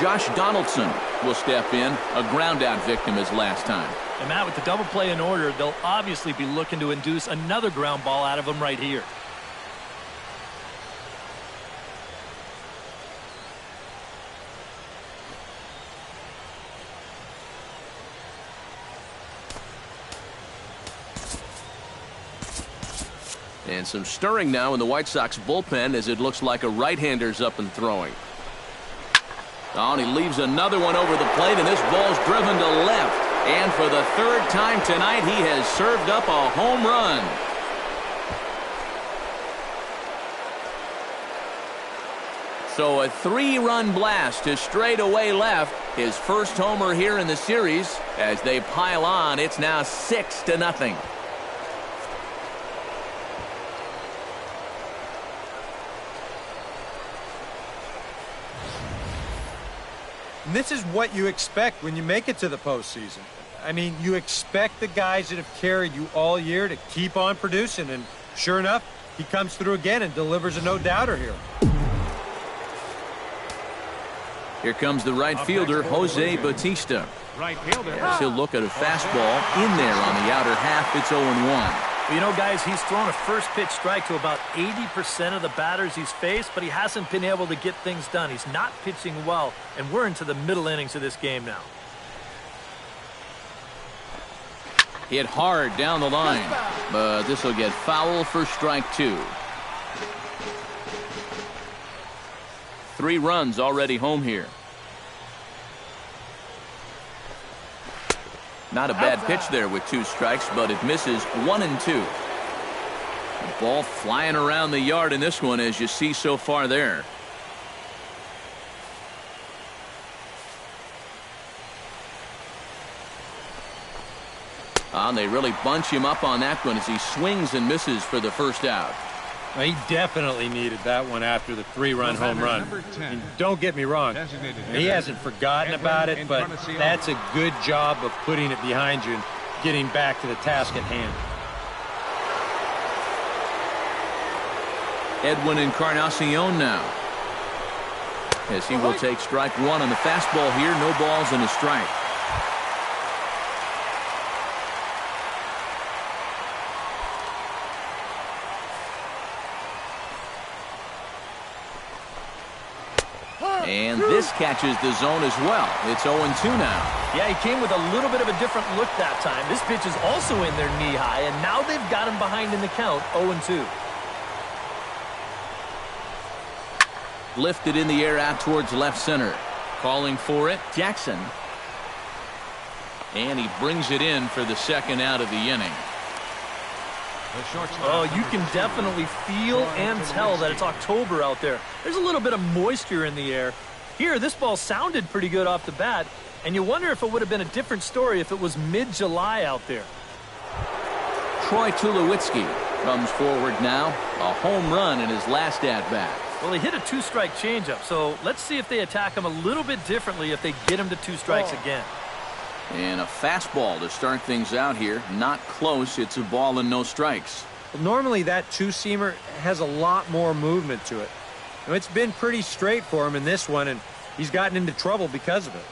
Josh Donaldson will step in, a ground-out victim as last time. And Matt, with the double play in order, they'll obviously be looking to induce another ground ball out of him right here. And some stirring now in the White Sox bullpen as it looks like a right-hander's up and throwing. Oh, and he leaves another one over the plate, and this ball's driven to left. And for the 3rd time tonight, he has served up a home run. So a 3-run blast to straightaway left. His first homer here in the series. As they pile on, it's now 6-0. And this is what you expect when you make it to the postseason. I mean, you expect the guys that have carried you all year to keep on producing, and sure enough, he comes through again and delivers a no-doubter here. Here comes the right fielder, Jose Bautista. Right fielder. As he'll look at a fastball in there on the outer half. It's 0-1. Well, you know, guys, he's thrown a first pitch strike to about 80% of the batters he's faced, but he hasn't been able to get things done. He's not pitching well, and we're into the middle innings of this game now. Hit hard down the line, but this will get foul for strike 2. 3 runs already home here. Not a bad pitch there with 2 strikes, but it misses 1-2. The ball flying around the yard in this one, as you see so far there. And they really bunch him up on that one as he swings and misses for the first out. Well, he definitely needed that one after the 3-run home run. And don't get me wrong, he hasn't forgotten about it, but that's a good job of putting it behind you and getting back to the task at hand. Edwin Encarnacion now, as he will take strike 1 on the fastball here. No balls and a strike. And this catches the zone as well. It's 0-2 now. Yeah, he came with a little bit of a different look that time. This pitch is also in their knee high, and now they've got him behind in the count, 0-2. Lifted in the air out towards left center. Calling for it, Jackson. And he brings it in for the second out of the inning. Oh, you can definitely feel and tell that it's October out there. There's a little bit of moisture in the air. Here, this ball sounded pretty good off the bat, and you wonder if it would have been a different story if it was mid-July out there. Troy Tulowitzki comes forward now. A home run in his last at-bat. Well, he hit a 2-strike changeup, so let's see if they attack him a little bit differently if they get him to 2 strikes again. And a fastball to start things out here. Not close. It's a ball and no strikes. Well, normally that 2-seamer has a lot more movement to it. Now, it's been pretty straight for him in this one, and he's gotten into trouble because of it.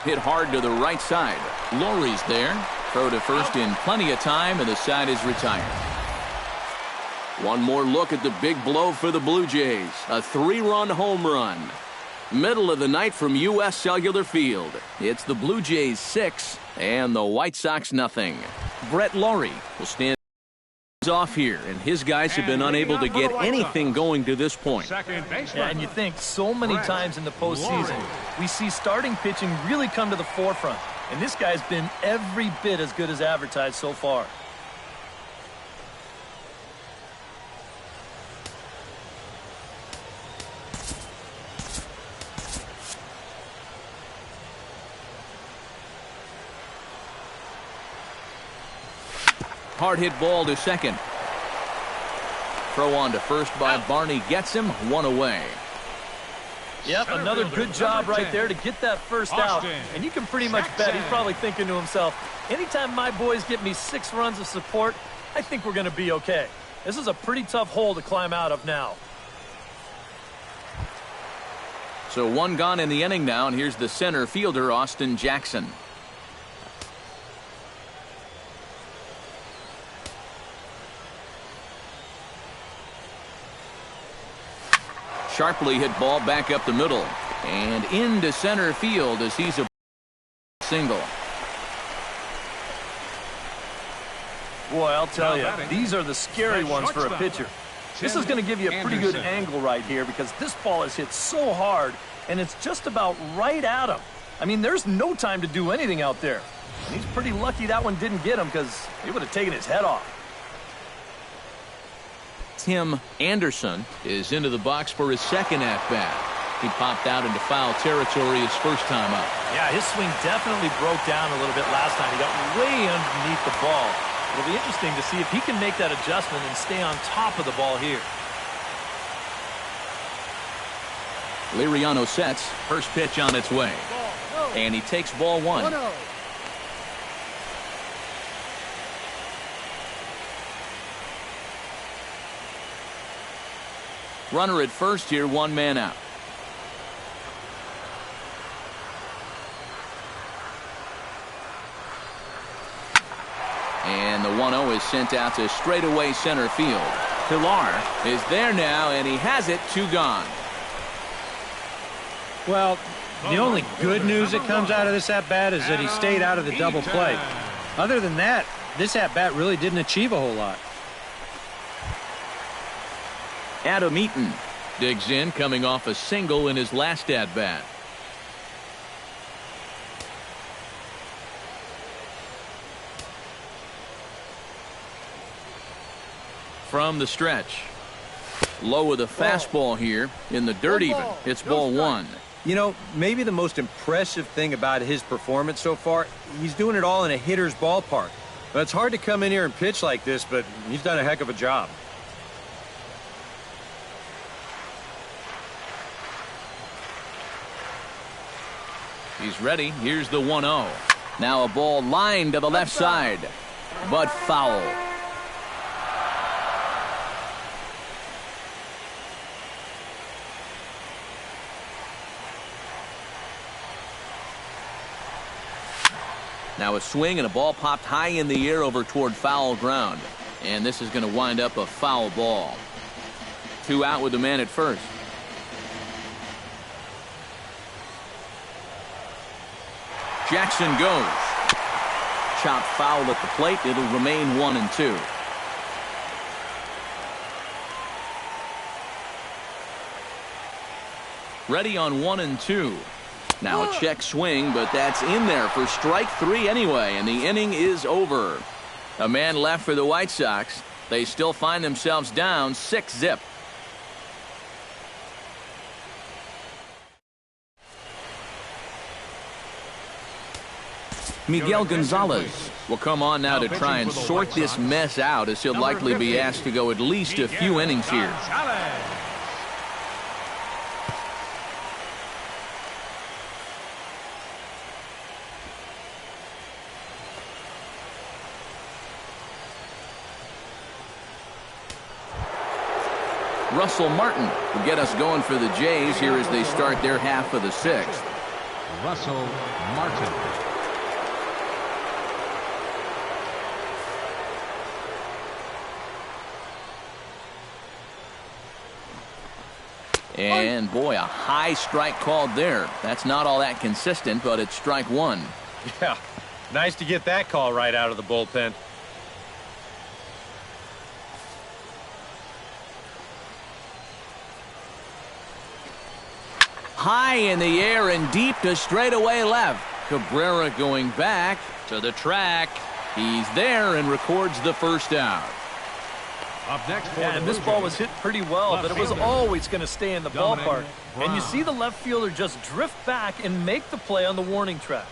Hit hard to the right side. Lowry's there. Throw to first in plenty of time, and the side is retired. One more look at the big blow for the Blue Jays. A 3-run home run. Middle of the night from U.S. Cellular Field. It's the Blue Jays 6 and the White Sox nothing. Brett Lowry will stand off here, and his guys have been unable to get anything going to this point. Yeah, and you think so many times in the postseason, we see starting pitching really come to the forefront. And this guy's been every bit as good as advertised so far. Hard hit ball to second. Throw on to first by Barney gets him. 1 away. Yep, another good job right there to get that first out. And you can pretty much bet he's probably thinking to himself, anytime my boys get me 6 runs of support, I think we're going to be okay. This is a pretty tough hole to climb out of now. So 1 gone in the inning now, and here's the center fielder, Austin Jackson. Sharply hit ball back up the middle and into center field as he's a single. Boy, I'll tell you, these are the scary ones for a pitcher. This is going to give you a pretty good angle right here because this ball is hit so hard and it's just about right at him. I mean, there's no time to do anything out there. And he's pretty lucky that one didn't get him because he would have taken his head off. Tim Anderson is into the box for his second at-bat. He popped out into foul territory his first time up. Yeah, his swing definitely broke down a little bit last time. He got way underneath the ball. It'll be interesting to see if he can make that adjustment and stay on top of the ball here. Liriano sets. First pitch on its way. And he takes ball one. Runner at first here, one man out. And the 1-0 is sent out to straightaway center field. Pilar is there now, and he has it, 2 gone. Well, the only good news that comes out of this at-bat is that he stayed out of the double play. Other than that, this at-bat really didn't achieve a whole lot. Adam Eaton digs in, coming off a single in his last at-bat. From the stretch. Low with a fastball here in the dirt even. It's ball one. You know, maybe the most impressive thing about his performance so far, he's doing it all in a hitter's ballpark. Now, it's hard to come in here and pitch like this, but he's done a heck of a job. He's ready. Here's the 1-0. Now a ball lined to the left side, but foul. Now a swing and a ball popped high in the air over toward foul ground. And this is going to wind up a foul ball. 2 out with the man at first. Jackson goes. Chopped foul at the plate. It'll remain 1-2. Ready on 1-2. Now a check swing, but that's in there for strike 3 anyway, and the inning is over. A man left for the White Sox. They still find themselves down 6-0. Miguel Gonzalez will come on now to try and sort this mess out, as he'll likely be asked to go at least a few innings here. Russell Martin will get us going for the Jays here as they start their half of the 6th. Russell Martin. And boy, a high strike called there. That's not all that consistent, but it's strike 1. Yeah, nice to get that call right out of the bullpen. High in the air and deep to straightaway left. Cabrera going back to the track. He's there and records the first out. Up next, and this ball was hit pretty well, but it was always going to stay in the ballpark. And you see the left fielder just drift back and make the play on the warning track.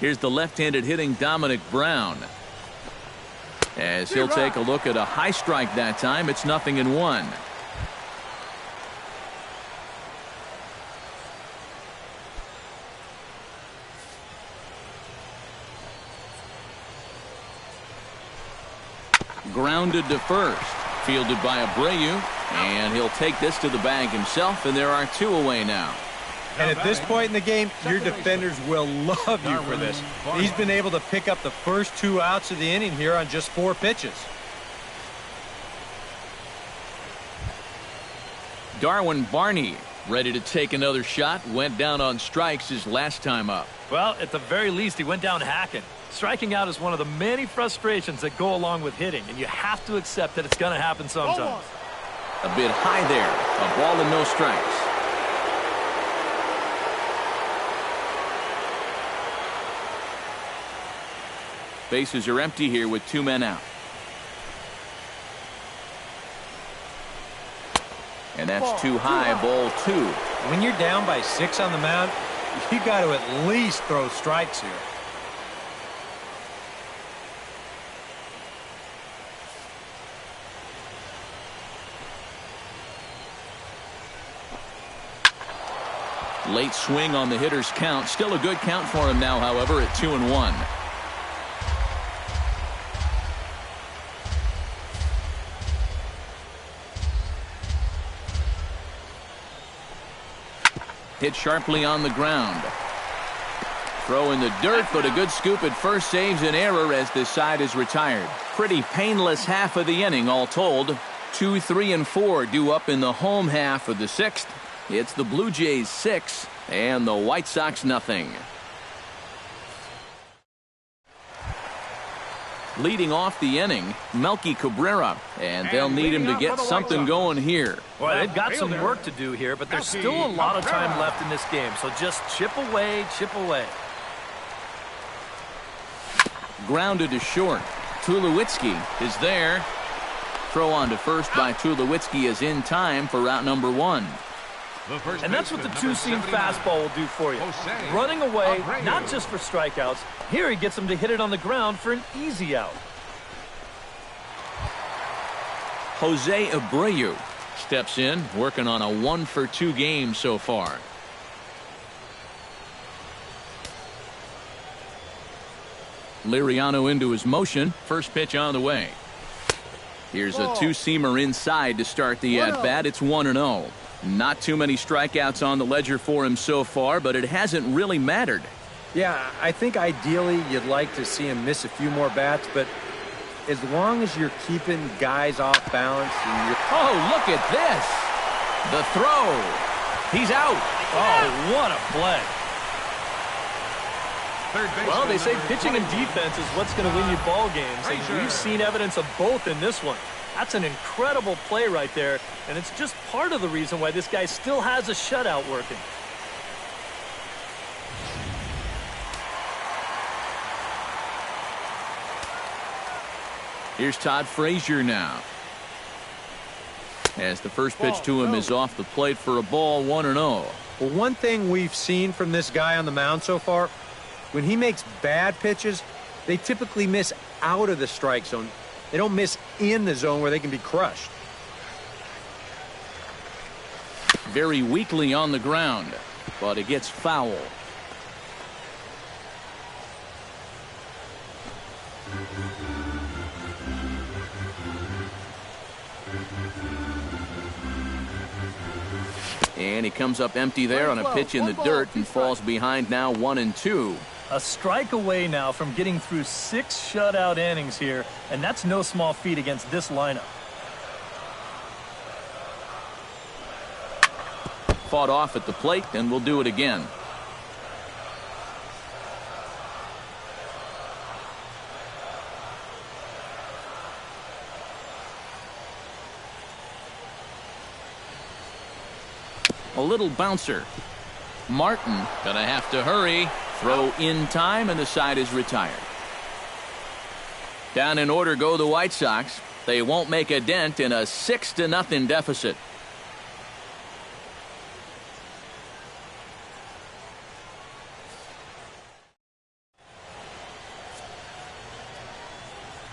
Here's the left-handed hitting Dominic Brown. As he'll take a look at a high strike that time, it's 0-1. Grounded to first, fielded by Abreu, and he'll take this to the bag himself, and there are 2 away now. And at this point in the game, your defenders will love you for this. He's been able to pick up the first 2 outs of the inning here on just 4 pitches. Darwin Barney ready to take another shot. Went down on strikes his last time up. Well, at the very least, he went down hacking. Striking out is one of the many frustrations that go along with hitting, and you have to accept that it's going to happen sometimes. A bit high there. A ball and no strikes. Bases are empty here with 2 men out. And that's too high, ball 2. When you're down by 6 on the mound, you got to at least throw strikes here. Late swing on the hitter's count. Still a good count for him now, however, at 2-1. Hit sharply on the ground. Throw in the dirt, but a good scoop at first saves an error as this side is retired. Pretty painless half of the inning, all told. 2, 3, and 4 due up in the home half of the 6th. It's the Blue Jays 6 and the White Sox nothing. Leading off the inning, Melky Cabrera, and they'll need him to get something going here. Well, they've got some work to do here, but there's still a lot of time left in this game, so just chip away, chip away. Grounded to short. Tulowitzki is there. Throw on to first by Tulowitzki is in time for route number 1. And that's what the two-seam fastball will do for you. Running away, not just for strikeouts. Here he gets him to hit it on the ground for an easy out. Jose Abreu steps in, working on a 1-for-2 game so far. Liriano into his motion. First pitch on the way. Here's a two-seamer inside to start the at-bat. It's 1-0. Not too many strikeouts on the ledger for him so far, but it hasn't really mattered. Yeah, I think ideally you'd like to see him miss a few more bats, but as long as you're keeping guys off balance and you're... Oh, look at this! The throw. He's out. Oh, what a play. Well, they say pitching and defense is what's going to win you ball games, and we've seen evidence of both in this one. That's an incredible play right there, and it's just part of the reason why this guy still has a shutout working. Here's Todd Frazier now. As the first pitch to him is off the plate for a ball, 1-0. Well, one thing we've seen from this guy on the mound so far, when he makes bad pitches, they typically miss out of the strike zone. They don't miss in the zone where they can be crushed. Very weakly on the ground, but it gets foul. And he comes up empty there on a pitch in the dirt and falls behind now 1-2. A strike away now from getting through 6 shutout innings here, and that's no small feat against this lineup. Fought off at the plate, and we'll do it again. A little bouncer. Martin gonna have to hurry. Throw in time, and the side is retired. Down in order go the White Sox. They won't make a dent in a 6-0 deficit.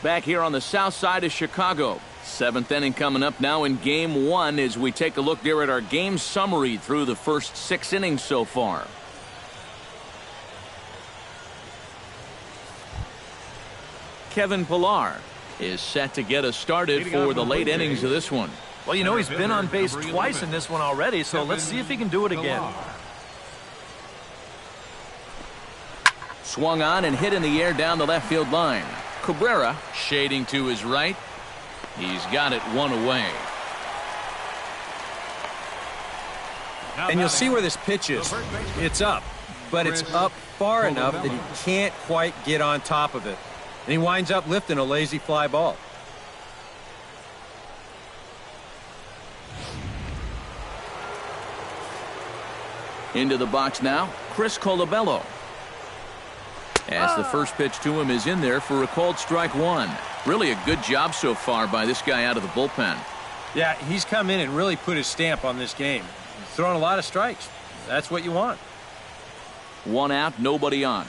Back here on the south side of Chicago. 7th inning coming up now in Game 1 as we take a look there at our game summary through the first 6 innings so far. Kevin Pillar is set to get us started for the late innings of this one. Well, you know, he's been on base twice in this one already, so let's see if he can do it again. Swung on and hit in the air down the left field line. Cabrera shading to his right. He's got it one away. And you'll see where this pitch is. It's up, but it's up far enough that he can't quite get on top of it. And he winds up lifting a lazy fly ball. Into the box now, Chris Colabello. As the first pitch to him is in there for a called strike one. Really a good job so far by this guy out of the bullpen. Yeah, he's come in and really put his stamp on this game. He's thrown a lot of strikes. That's what you want. One out, nobody on.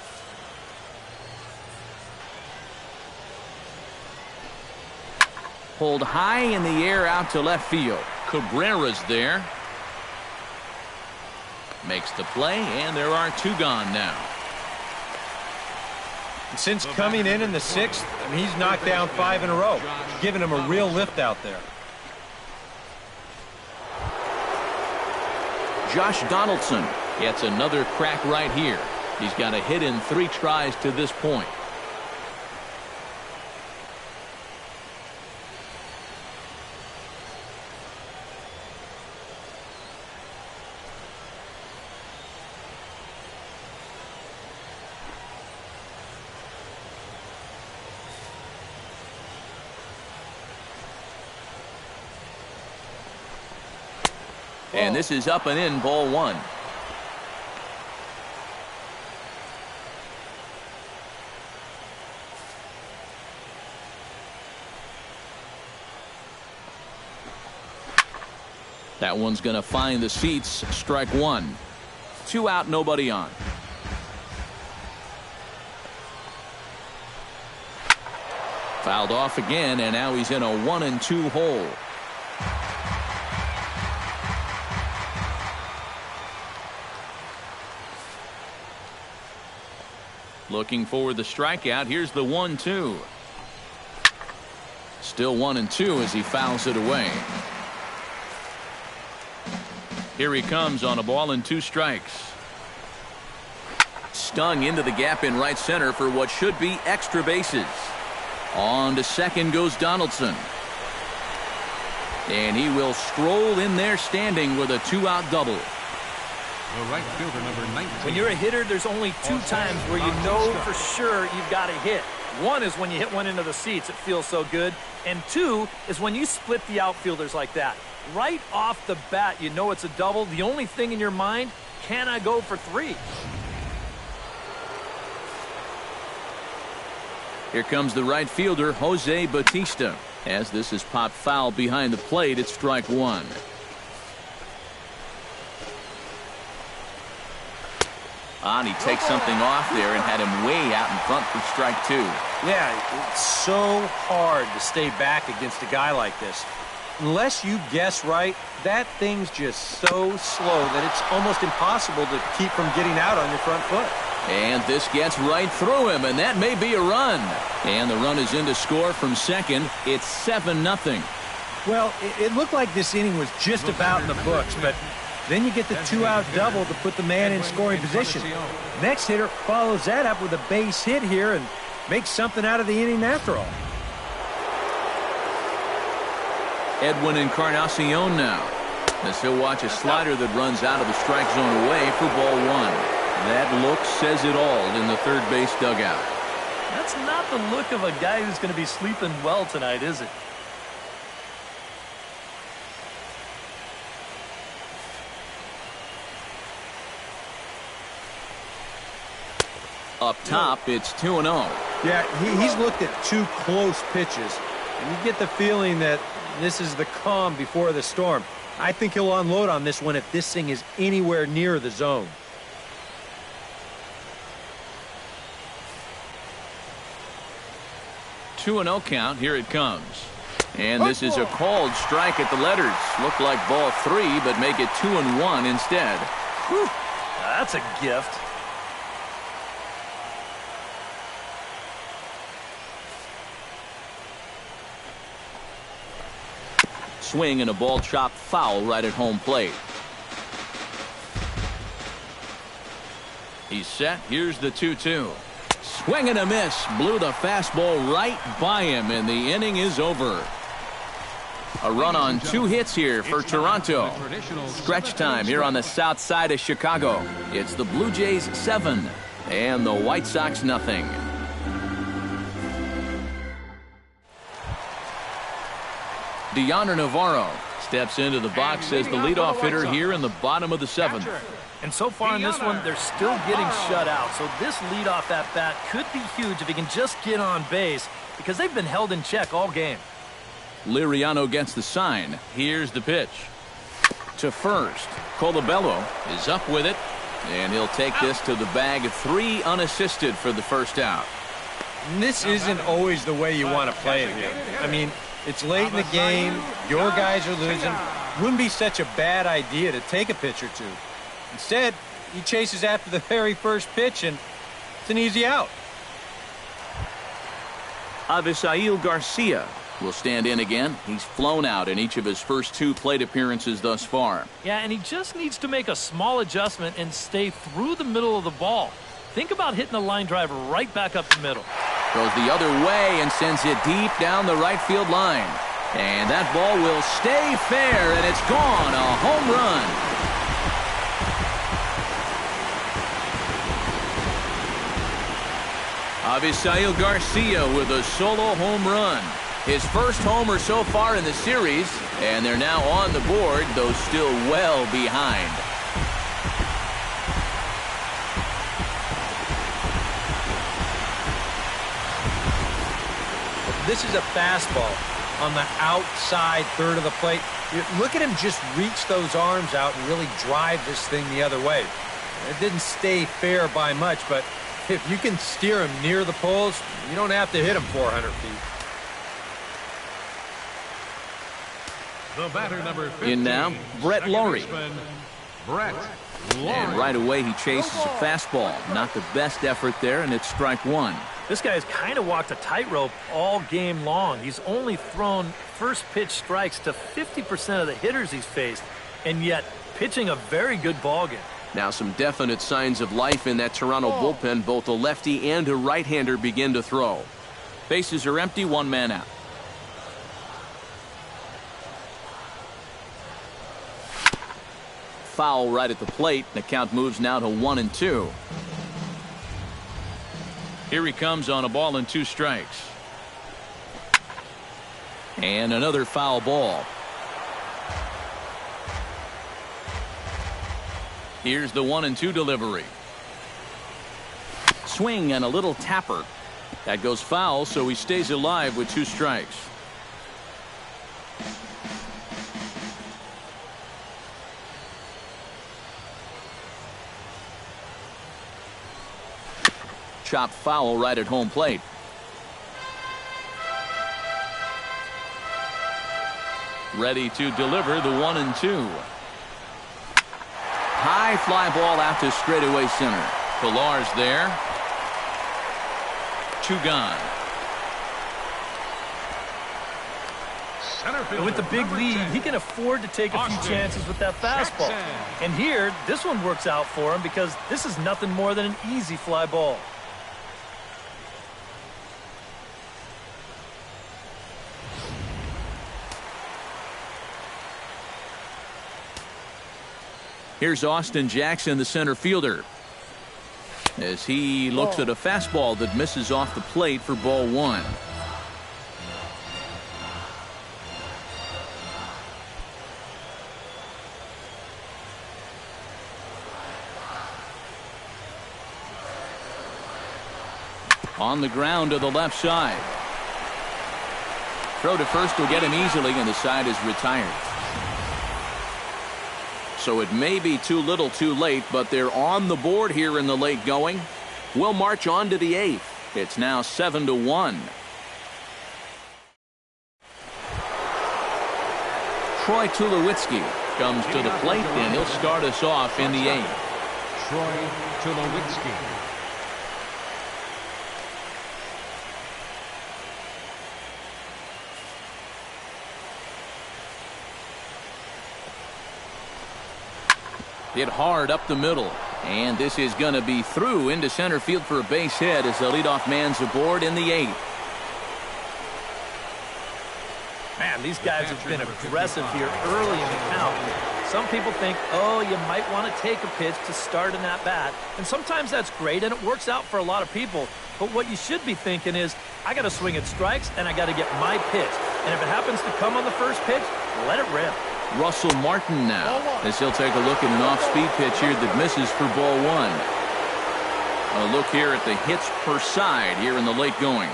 Pulled high in the air out to left field. Cabrera's there. Makes the play, and there are two gone now. Since coming in the sixth, he's knocked down 5 in a row, giving him a real lift out there. Josh Donaldson gets another crack right here. He's got a hit in 3 tries to this point. And this is up and in, ball one. That one's going to find the seats. Strike one. 2 out, nobody on. Fouled off again, and now he's in a 1-2 hole. Looking for the strikeout. Here's the 1-2. Still 1-2 as he fouls it away. Here he comes on a ball and 2 strikes. Stung into the gap in right center for what should be extra bases. On to second goes Donaldson. And he will stroll in there standing with a 2-out double. The right fielder, number 19. When you're a hitter, there's only 2 times where you know for sure you've got a hit. One is when you hit one into the seats. It feels so good. And 2 is when you split the outfielders like that. Right off the bat, you know it's a double. The only thing in your mind, can I go for 3? Here comes the right fielder, Jose Bautista. As this is popped foul behind the plate, it's strike one. And he takes something off there and had him way out in front for strike 2. Yeah, it's so hard to stay back against a guy like this. Unless you guess right, that thing's just so slow that it's almost impossible to keep from getting out on your front foot. And this gets right through him, and that may be a run. And the run is in to score from second. It's 7-0. Well, it looked like this inning was just about in the books, but then you get the 2-out double to put the man in scoring position. Next hitter follows that up with a base hit here and makes something out of the inning after all. Edwin Encarnacion now, as he'll watch a slider that runs out of the strike zone away for ball one. That look says it all in the third base dugout. That's not the look of a guy who's going to be sleeping well tonight, is it? Up top, it's 2-0. Yeah, he's looked at 2 close pitches. And you get the feeling that this is the calm before the storm. I think he'll unload on this one if this thing is anywhere near the zone. Two 2-0 count. Here it comes. And this is a called strike at the letters. Look like ball 3, but make it 2-1 instead. Whew. That's a gift. Swing and a ball chopped foul right at home plate. He's set. Here's the 2-2. Swing and a miss. Blew the fastball right by him, and the inning is over. A run on 2 hits here for Toronto. Stretch time here on the south side of Chicago. It's the Blue Jays 7 and the White Sox nothing. Deoner Navarro steps into the box as the leadoff hitter here in the bottom of the 7th. And so far in this one, they're still getting shut out. So this leadoff at bat could be huge if he can just get on base because they've been held in check all game. Liriano gets the sign. Here's the pitch. To first. Colabello is up with it. And he'll take this to the bag. 3 unassisted for the first out. And this isn't always the way you want to play it here. I mean, it's late in the game. Your guys are losing. Wouldn't be such a bad idea to take a pitch or two. Instead, he chases after the very first pitch, and it's an easy out. Avisail Garcia will stand in again. He's flown out in each of his first 2 plate appearances thus far. Yeah, and he just needs to make a small adjustment and stay through the middle of the ball. Think about hitting a line drive right back up the middle. Goes the other way and sends it deep down the right field line. And that ball will stay fair, and it's gone. A home run. Avisail Garcia with a solo home run. His first homer so far in the series, and they're now on the board, though still well behind. This is a fastball on the outside third of the plate. Look at him just reach those arms out and really drive this thing the other way. It didn't stay fair by much, but if you can steer him near the poles, you don't have to hit him 400 feet. The batter, number 15, in now, Brett Lawrie. Brett Lawrie. And right away he chases a fastball. Not the best effort there, and it's strike 1. This guy's kind of walked a tightrope all game long. He's only thrown first pitch strikes to 50% of the hitters he's faced, and yet pitching a very good ball game. Now some definite signs of life in that Toronto bullpen. Both a lefty and a right-hander begin to throw. Bases are empty, 1 man out. Foul right at the plate. The count moves now to 1-2. Here he comes on a ball and 2 strikes. And another foul ball. Here's the 1-2 delivery. Swing and a little tapper. That goes foul, so he stays alive with 2 strikes. Chopped foul right at home plate. Ready to deliver the 1-2. High fly ball out to straightaway center. Pillar's there. 2 gone. And with the big lead, he can afford to take a few chances with that fastball. And here, this one works out for him because this is nothing more than an easy fly ball. Here's Austin Jackson, the center fielder, as he looks at a fastball that misses off the plate for ball 1. On the ground to the left side. Throw to first will get him easily, and the side is retired. So it may be too little too late, but they're on the board here in the late going. We'll march on to the 8th. It's now 7-1. Troy Tulowitzki comes to the plate, and he'll start us off in the 8th. Troy Tulowitzki. Hit hard up the middle, and this is going to be through into center field for a base hit as the leadoff man's aboard in the 8th. Man, these guys have been aggressive here early in the count. Some people think, oh, you might want to take a pitch to start an at-bat, and sometimes that's great, and it works out for a lot of people. But what you should be thinking is, I got to swing at strikes, and I got to get my pitch. And if it happens to come on the first pitch, let it rip. Russell Martin now, as he'll take a look at an off-speed pitch here that misses for ball one. A look here at the hits per side here in the late going.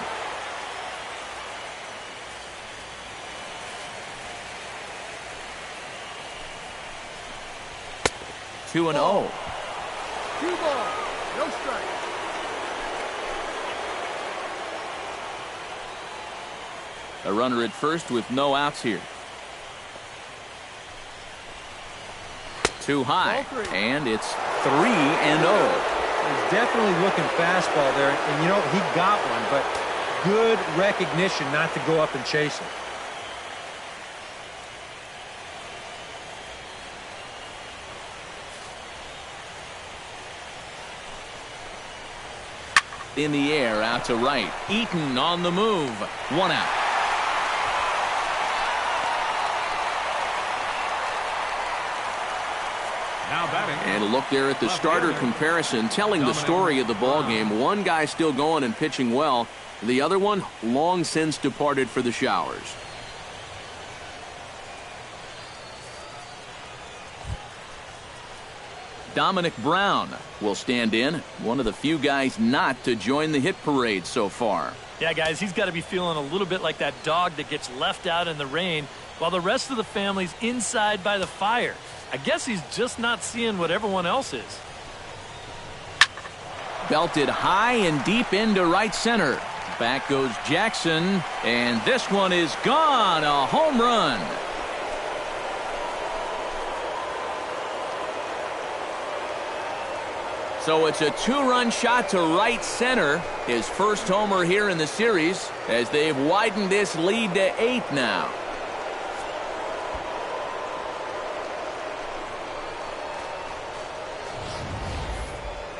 Two and 0. 2 balls, no strike. A runner at first with no outs here. Too high, and it's 3 and 0. He's definitely looking fastball there, and you know, he got one, but good recognition not to go up and chase it. In the air, out to right. Eaton on the move. 1 out. Now batting. And a look there at the starter comparison, telling the story of the ball game. One guy still going and pitching well. The other one long since departed for the showers. Dominic Brown will stand in, one of the few guys not to join the hit parade so far. Yeah, guys, he's got to be feeling a little bit like that dog that gets left out in the rain while the rest of the family's inside by the fire. I guess he's just not seeing what everyone else is. Belted high and deep into right center. Back goes Jackson, and this one is gone. A home run. So it's a 2-run shot to right center. His first homer here in the series as they've widened this lead to 8 now.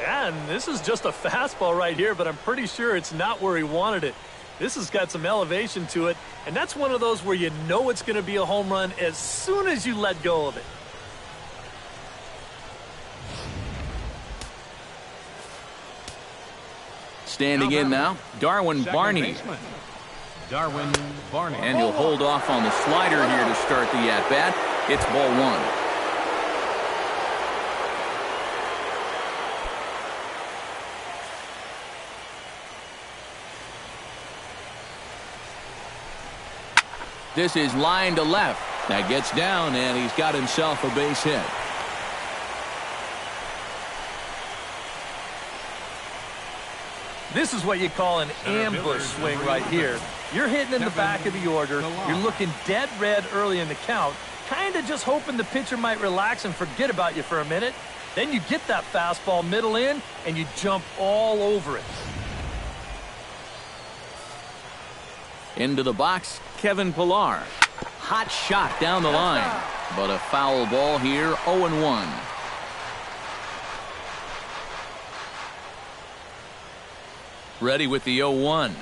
Yeah, and this is just a fastball right here, but I'm pretty sure it's not where he wanted it. This has got some elevation to it, and that's one of those where you know it's going to be a home run as soon as you let go of it. Standing in now, Darwin Barney. Darwin Barney. And he'll hold off on the slider here to start the at-bat. It's ball 1. This is line to left. That gets down, and he's got himself a base hit. This is what you call an ambush swing right here. You're hitting in the back of the order. You're looking dead red early in the count, kind of just hoping the pitcher might relax and forget about you for a minute. Then you get that fastball middle in, and you jump all over it. Into the box, Kevin Pillar. Hot shot down the line, but a foul ball here, 0-1. Ready with the 0-1.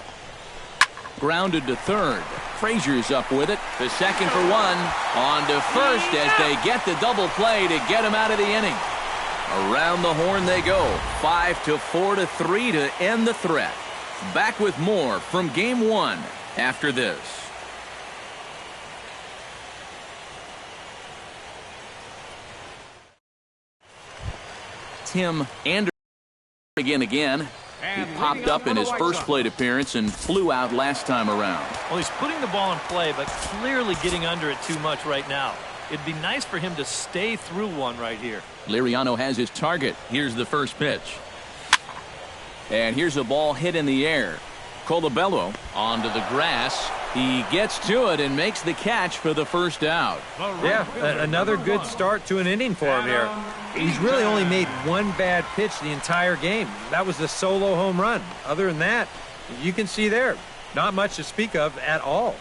Grounded to third. Frazier's up with it. The second for 1. On to first as they get the double play to get him out of the inning. Around the horn they go. 5-4-3 to end the threat. Back with more from Game 1 after this. Tim Anderson again. He popped up in his first plate appearance and flew out last time around. Well, he's putting the ball in play, but clearly getting under it too much right now. It'd be nice for him to stay through one right here. Liriano has his target. Here's the first pitch. And here's a ball hit in the air. Colabello onto the grass. He gets to it and makes the catch for the first out. Yeah, another good start to an inning for him here. He's really only made one bad pitch the entire game. That was the solo home run. Other than that, you can see there, not much to speak of at all.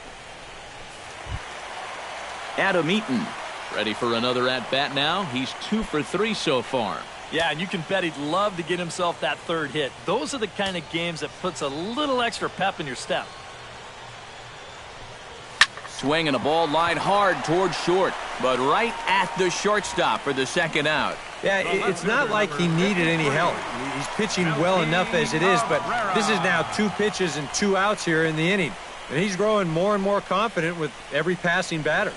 Adam Eaton ready for another at-bat now. He's 2 for 3 so far. Yeah, and you can bet he'd love to get himself that third hit. Those are the kind of games that puts a little extra pep in your step. Swinging a ball line hard towards short, but right at the shortstop for the second out. Yeah, it's not like he needed any help. He's pitching well enough as it is, but this is now 2 pitches and 2 outs here in the inning. And he's growing more and more confident with every passing batter.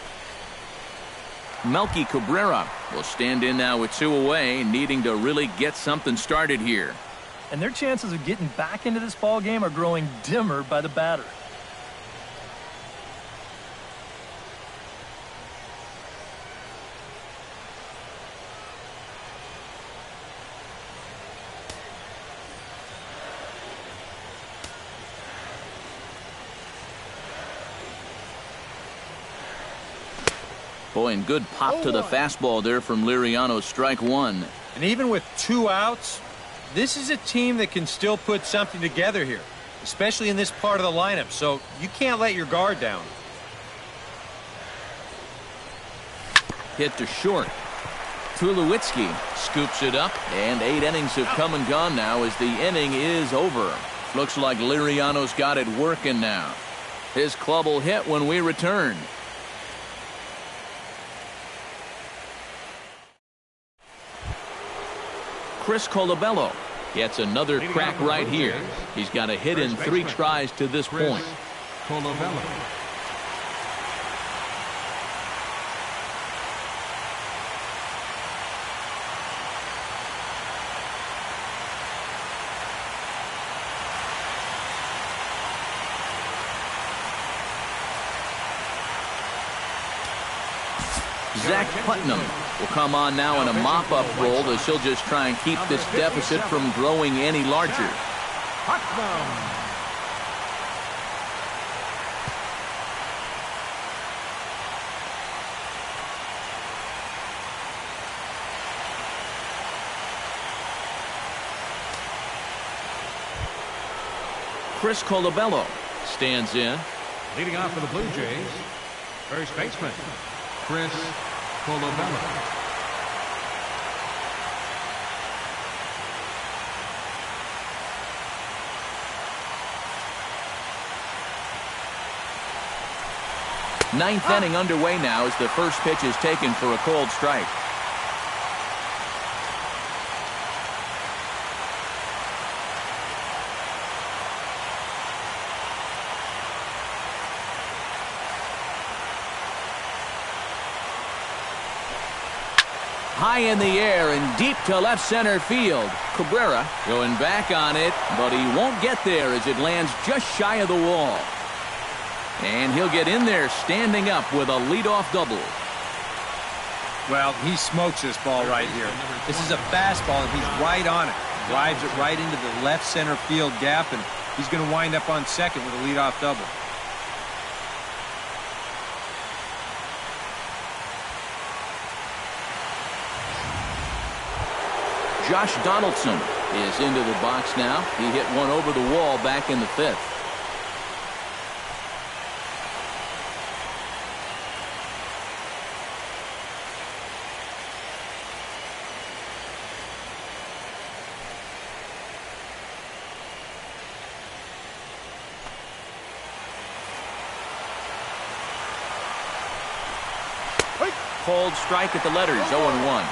Melky Cabrera will stand in now with 2 away, needing to really get something started here. And their chances of getting back into this ball game are growing dimmer by the batter. Boy, and good pop to the fastball there from Liriano, strike 1. And even with 2 outs, this is a team that can still put something together here, especially in this part of the lineup, so you can't let your guard down. Hit to short. Tulowitzki scoops it up, and 8 innings have come and gone now as the inning is over. Looks like Liriano's got it working now. His club will hit when we return. Chris Colabello gets another crack right here. He's got a hit in 3 tries to this point. Colabello. Zach Putnam will come on now in a mop-up role as he'll just try and keep this deficit from growing any larger. Putnam. Chris Colabello stands in. Leading off for the Blue Jays, first baseman, Chris Colabello. Ninth inning underway now as the first pitch is taken for a called strike. High in the air and deep to left center field. Cabrera going back on it, but he won't get there as it lands just shy of the wall. And he'll get in there standing up with a leadoff double. Well, he smokes this ball right here. This is a fastball, and he's right on it. Drives it right into the left center field gap, and he's going to wind up on second with a leadoff double. Josh Donaldson is into the box now. He hit one over the wall back in the 5th. Called strike at the letters, 0-1.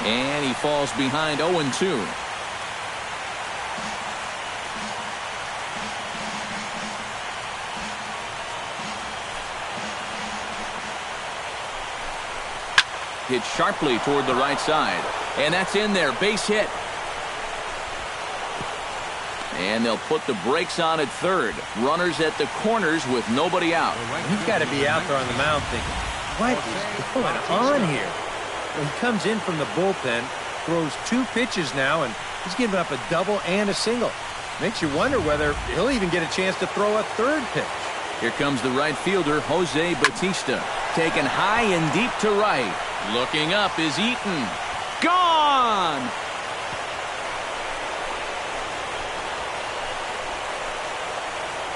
And he falls behind 0-2. Hit sharply toward the right side. And that's in there. Base hit. And they'll put the brakes on at third. Runners at the corners with nobody out. He's got to be out there on the mound thinking, what is going on here? Well, he comes in from the bullpen, throws 2 pitches now, and he's given up a double and a single. Makes you wonder whether he'll even get a chance to throw a 3rd pitch. Here comes the right fielder, Jose Bautista. Taken high and deep to right. Looking up is Eaton. Gone!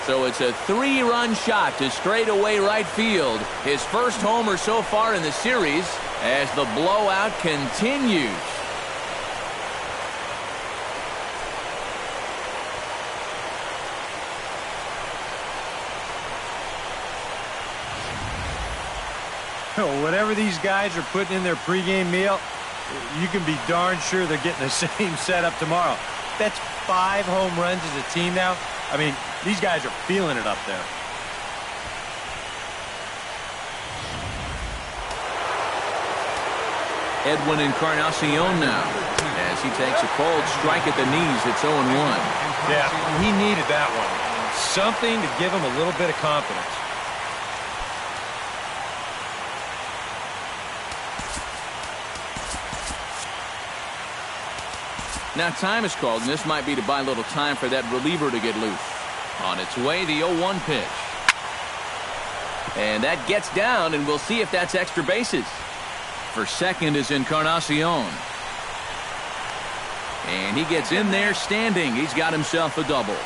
So it's a 3-run shot to straightaway right field. His first homer so far in the series as the blowout continues. Whatever these guys are putting in their pregame meal, you can be darn sure they're getting the same setup tomorrow. That's 5 home runs as a team now. I mean, these guys are feeling it up there. Edwin Encarnacion now, as he takes a cold strike at the knees. It's 0-1. Yeah, he needed that one. Something to give him a little bit of confidence. Now time is called, and this might be to buy a little time for that reliever to get loose. On its way, the 0-1 pitch. And that gets down, and we'll see if that's extra bases. For second is Encarnacion. And he gets in there standing. He's got himself a double.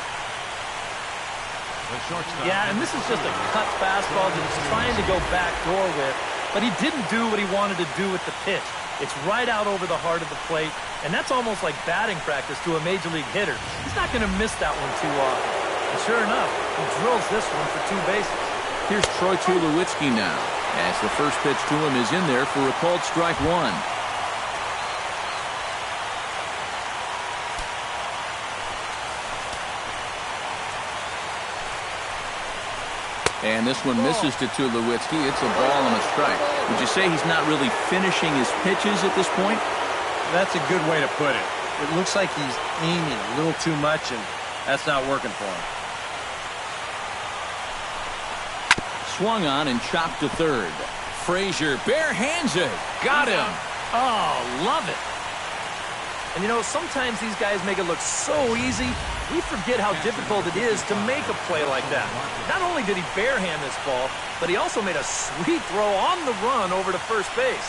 Yeah, and this is just a cut fastball that he's trying to go backdoor with, but he didn't do what he wanted to do with the pitch. It's right out over the heart of the plate, and that's almost like batting practice to a major league hitter. He's not going to miss that one too often. And sure enough, he drills this one for 2 bases. Here's Troy Tulowitzki now, as the first pitch to him is in there for a called strike 1. And this one misses to Tulowitzki. It's a ball and a strike. Would you say he's not really finishing his pitches at this point? That's a good way to put it. It looks like he's aiming a little too much, and that's not working for him. Swung on and chopped to third. Frazier bare hands it. Got him. Oh, love it. And you know, sometimes these guys make it look so easy, we forget how difficult it is to make a play like that. Not only did he barehand this ball, but he also made a sweet throw on the run over to first base.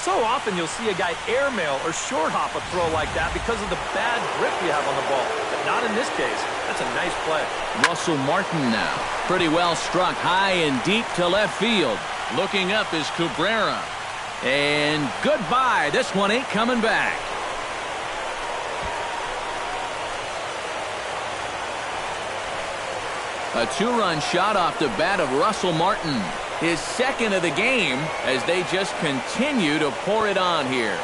So often you'll see a guy airmail or short hop a throw like that because of the bad grip you have on the ball. But not in this case. That's a nice play. Russell Martin now. Pretty well struck high and deep to left field. Looking up is Cabrera. And goodbye. This one ain't coming back. A 2-run shot off the bat of Russell Martin. His second of the game as they just continue to pour it on here.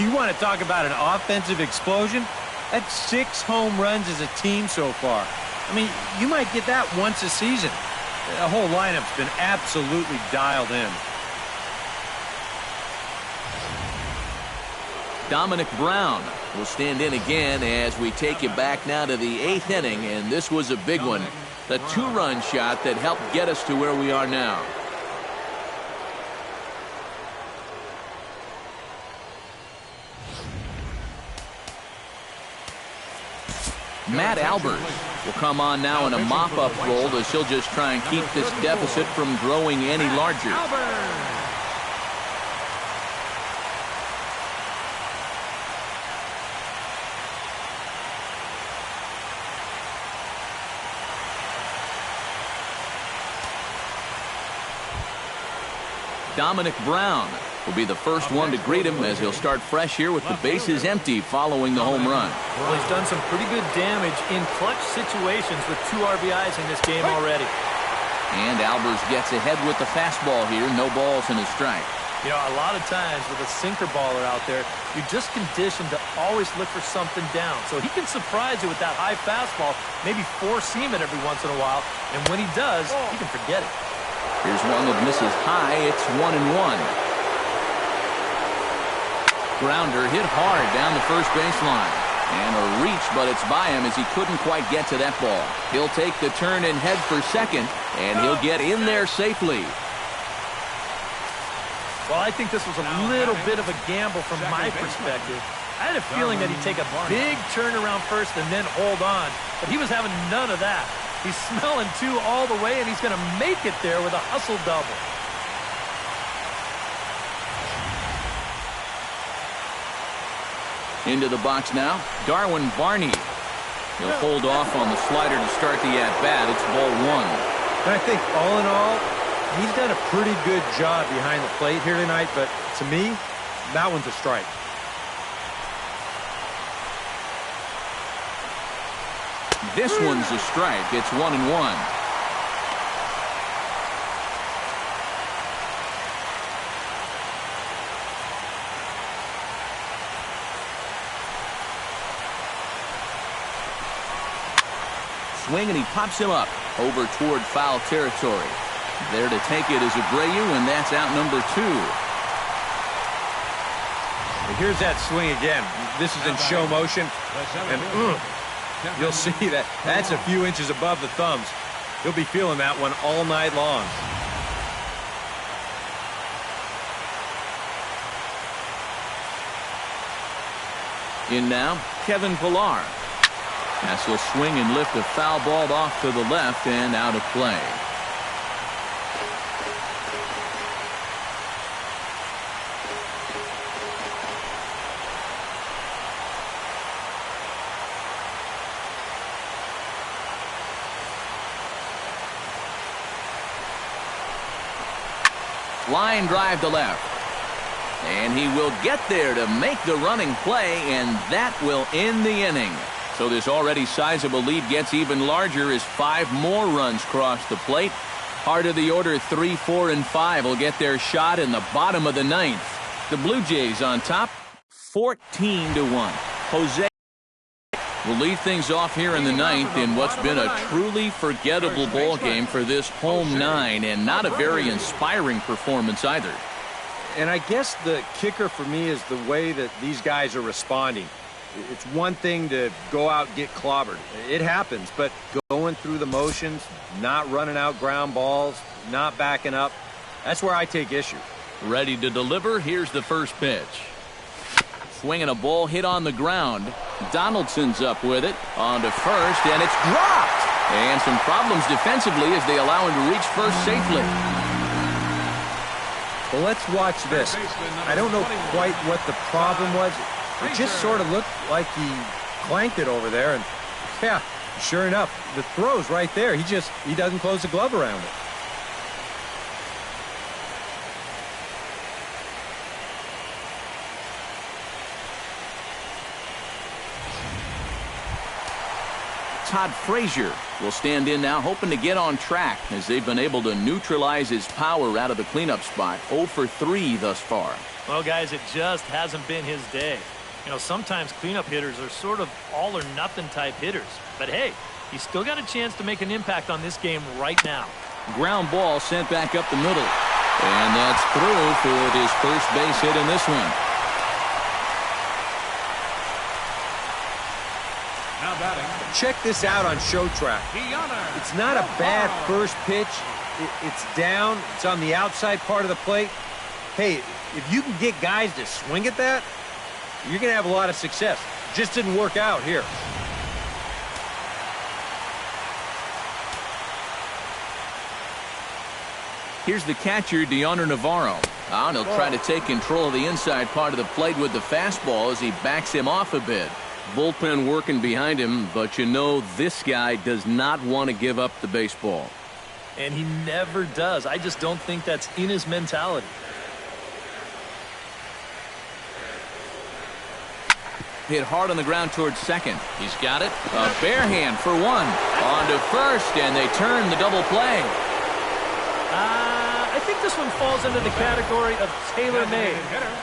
You want to talk about an offensive explosion? That's 6 home runs as a team so far. I mean, you might get that once a season. The whole lineup's been absolutely dialed in. Dominic Brown will stand in again as we take you back now to the 8th inning, and this was a big one. The 2-run shot that helped get us to where we are now. Matt Albers will come on now in a mop-up role as he'll just try and keep this deficit from growing any larger. Dominic Brown will be the first one to greet him as he'll start fresh here with the bases empty following the home run. Well, he's done some pretty good damage in clutch situations with 2 RBIs in this game already. And Albers gets ahead with the fastball here. No balls and a strike. You know, a lot of times with a sinker baller out there, you're just conditioned to always look for something down. So he can surprise you with that high fastball, maybe 4-seam it every once in a while. And when he does, you can forget it. Here's one that misses high. It's 1-1. Grounder hit hard down the first baseline. And a reach, but it's by him as he couldn't quite get to that ball. He'll take the turn and head for second, and he'll get in there safely. Well, I think this was a little bit of a gamble from my perspective. I had a feeling that he'd take a big turn around first and then hold on, but he was having none of that. He's smelling 2 all the way, and he's going to make it there with a hustle double. Into the box now, Darwin Barney. He'll hold off on the slider to start the at-bat. It's ball 1. And I think all in all, he's done a pretty good job behind the plate here tonight, but to me, that one's a strike. this one's a strike. It's 1-1. Swing, and he pops him up over toward foul territory. There to take it is Abreu, and that's out number 2. Here's that swing again. This is in show motion, and you'll see that that's a few inches above the thumbs. He'll be feeling that one all night long. In now, Kevin Pillar. As he'll swing and lift a foul ball off to the left and out of play. Line drive to left. And he will get there to make the running play, and that will end the inning. So this already sizable lead gets even larger as 5 more runs cross the plate. Heart of the order, 3, 4, and 5 will get their shot in the bottom of the 9th. The Blue Jays on top, 14-1. Jose will lead things off here in the 9th in what's been a truly forgettable ball game for this home 9, and not a very inspiring performance either. And I guess the kicker for me is the way that these guys are responding. It's one thing to go out and get clobbered. It happens, but going through the motions, not running out ground balls, not backing up, that's where I take issue. Ready to deliver. Here's the first pitch. Swinging a ball hit on the ground. Donaldson's up with it. On to first, and it's dropped. And some problems defensively as they allow him to reach first safely. Well, let's watch this. I don't know quite what the problem was. It just sort of looked like he clanked it over there, and yeah, sure enough, the throw's right there. He doesn't close the glove around it. Todd Frazier will stand in now, hoping to get on track as they've been able to neutralize his power out of the cleanup spot. 0 for 3 thus far. Well, guys, it just hasn't been his day. You know, sometimes cleanup hitters are sort of all-or-nothing type hitters. But, hey, he's still got a chance to make an impact on this game right now. Ground ball sent back up the middle. And that's through for his first base hit in this one. Now batting. Check this out on Show Track. It's not a bad first pitch. It's down. It's on the outside part of the plate. Hey, if you can get guys to swing at that, you're going to have a lot of success. Just didn't work out here. Here's the catcher, Deoner Navarro. And he'll try to take control of the inside part of the plate with the fastball as he backs him off a bit. Bullpen working behind him, but you know this guy does not want to give up the baseball. And he never does. I just don't think that's in his mentality. Hit hard on the ground towards second. He's got it. A bare hand for one. On to first, and they turn the double play. I think this one falls under the category of tailor-made.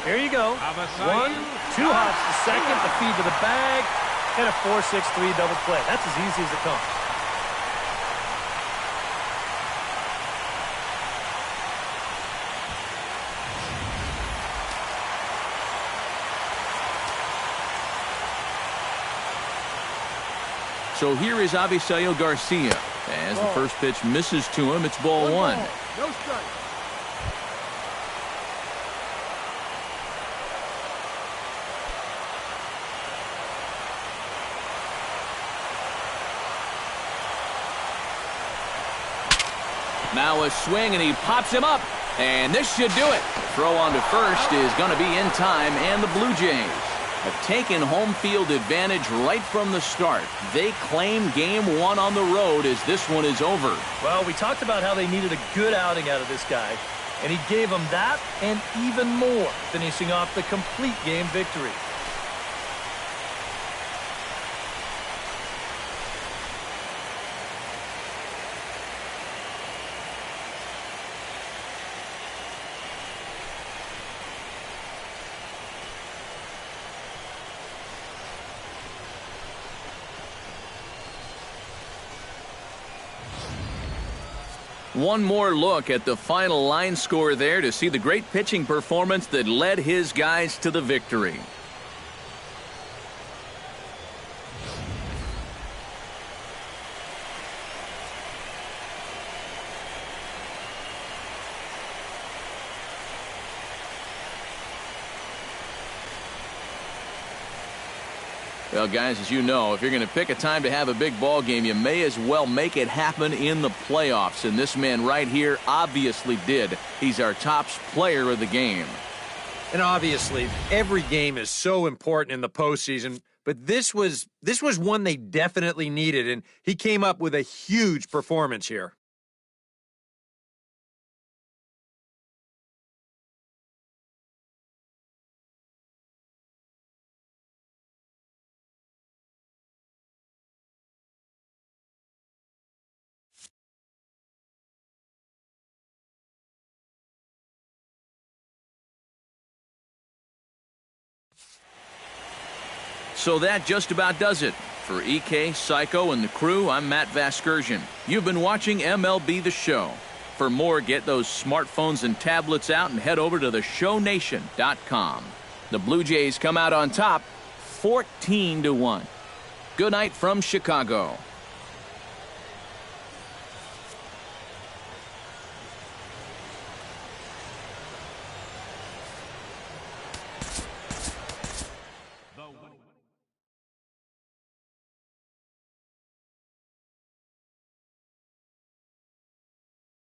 Here you go. 1, 2 hops to second, the feed to the bag, and a 4-6-3 double play. That's as easy as it comes. So here is Avisail Garcia. As the first pitch misses to him, it's ball 1. No strike. Now a swing, and he pops him up. And this should do it. Throw on to first is going to be in time, and the Blue Jays have taken home field advantage right from the start. They claim game 1 on the road as this one is over. Well, we talked about how they needed a good outing out of this guy, and he gave them that and even more, finishing off the complete game victory. One more look at the final line score there to see the great pitching performance that led his guys to the victory. Well, guys, as you know, if you're going to pick a time to have a big ball game, you may as well make it happen in the playoffs. And this man right here obviously did. He's our top player of the game. And obviously, every game is so important in the postseason, but this was one they definitely needed, and he came up with a huge performance here. So that just about does it. For EK, Psycho, and the crew, I'm Matt Vasgersian. You've been watching MLB The Show. For more, get those smartphones and tablets out and head over to theshownation.com. The Blue Jays come out on top, 14-1. Good night from Chicago.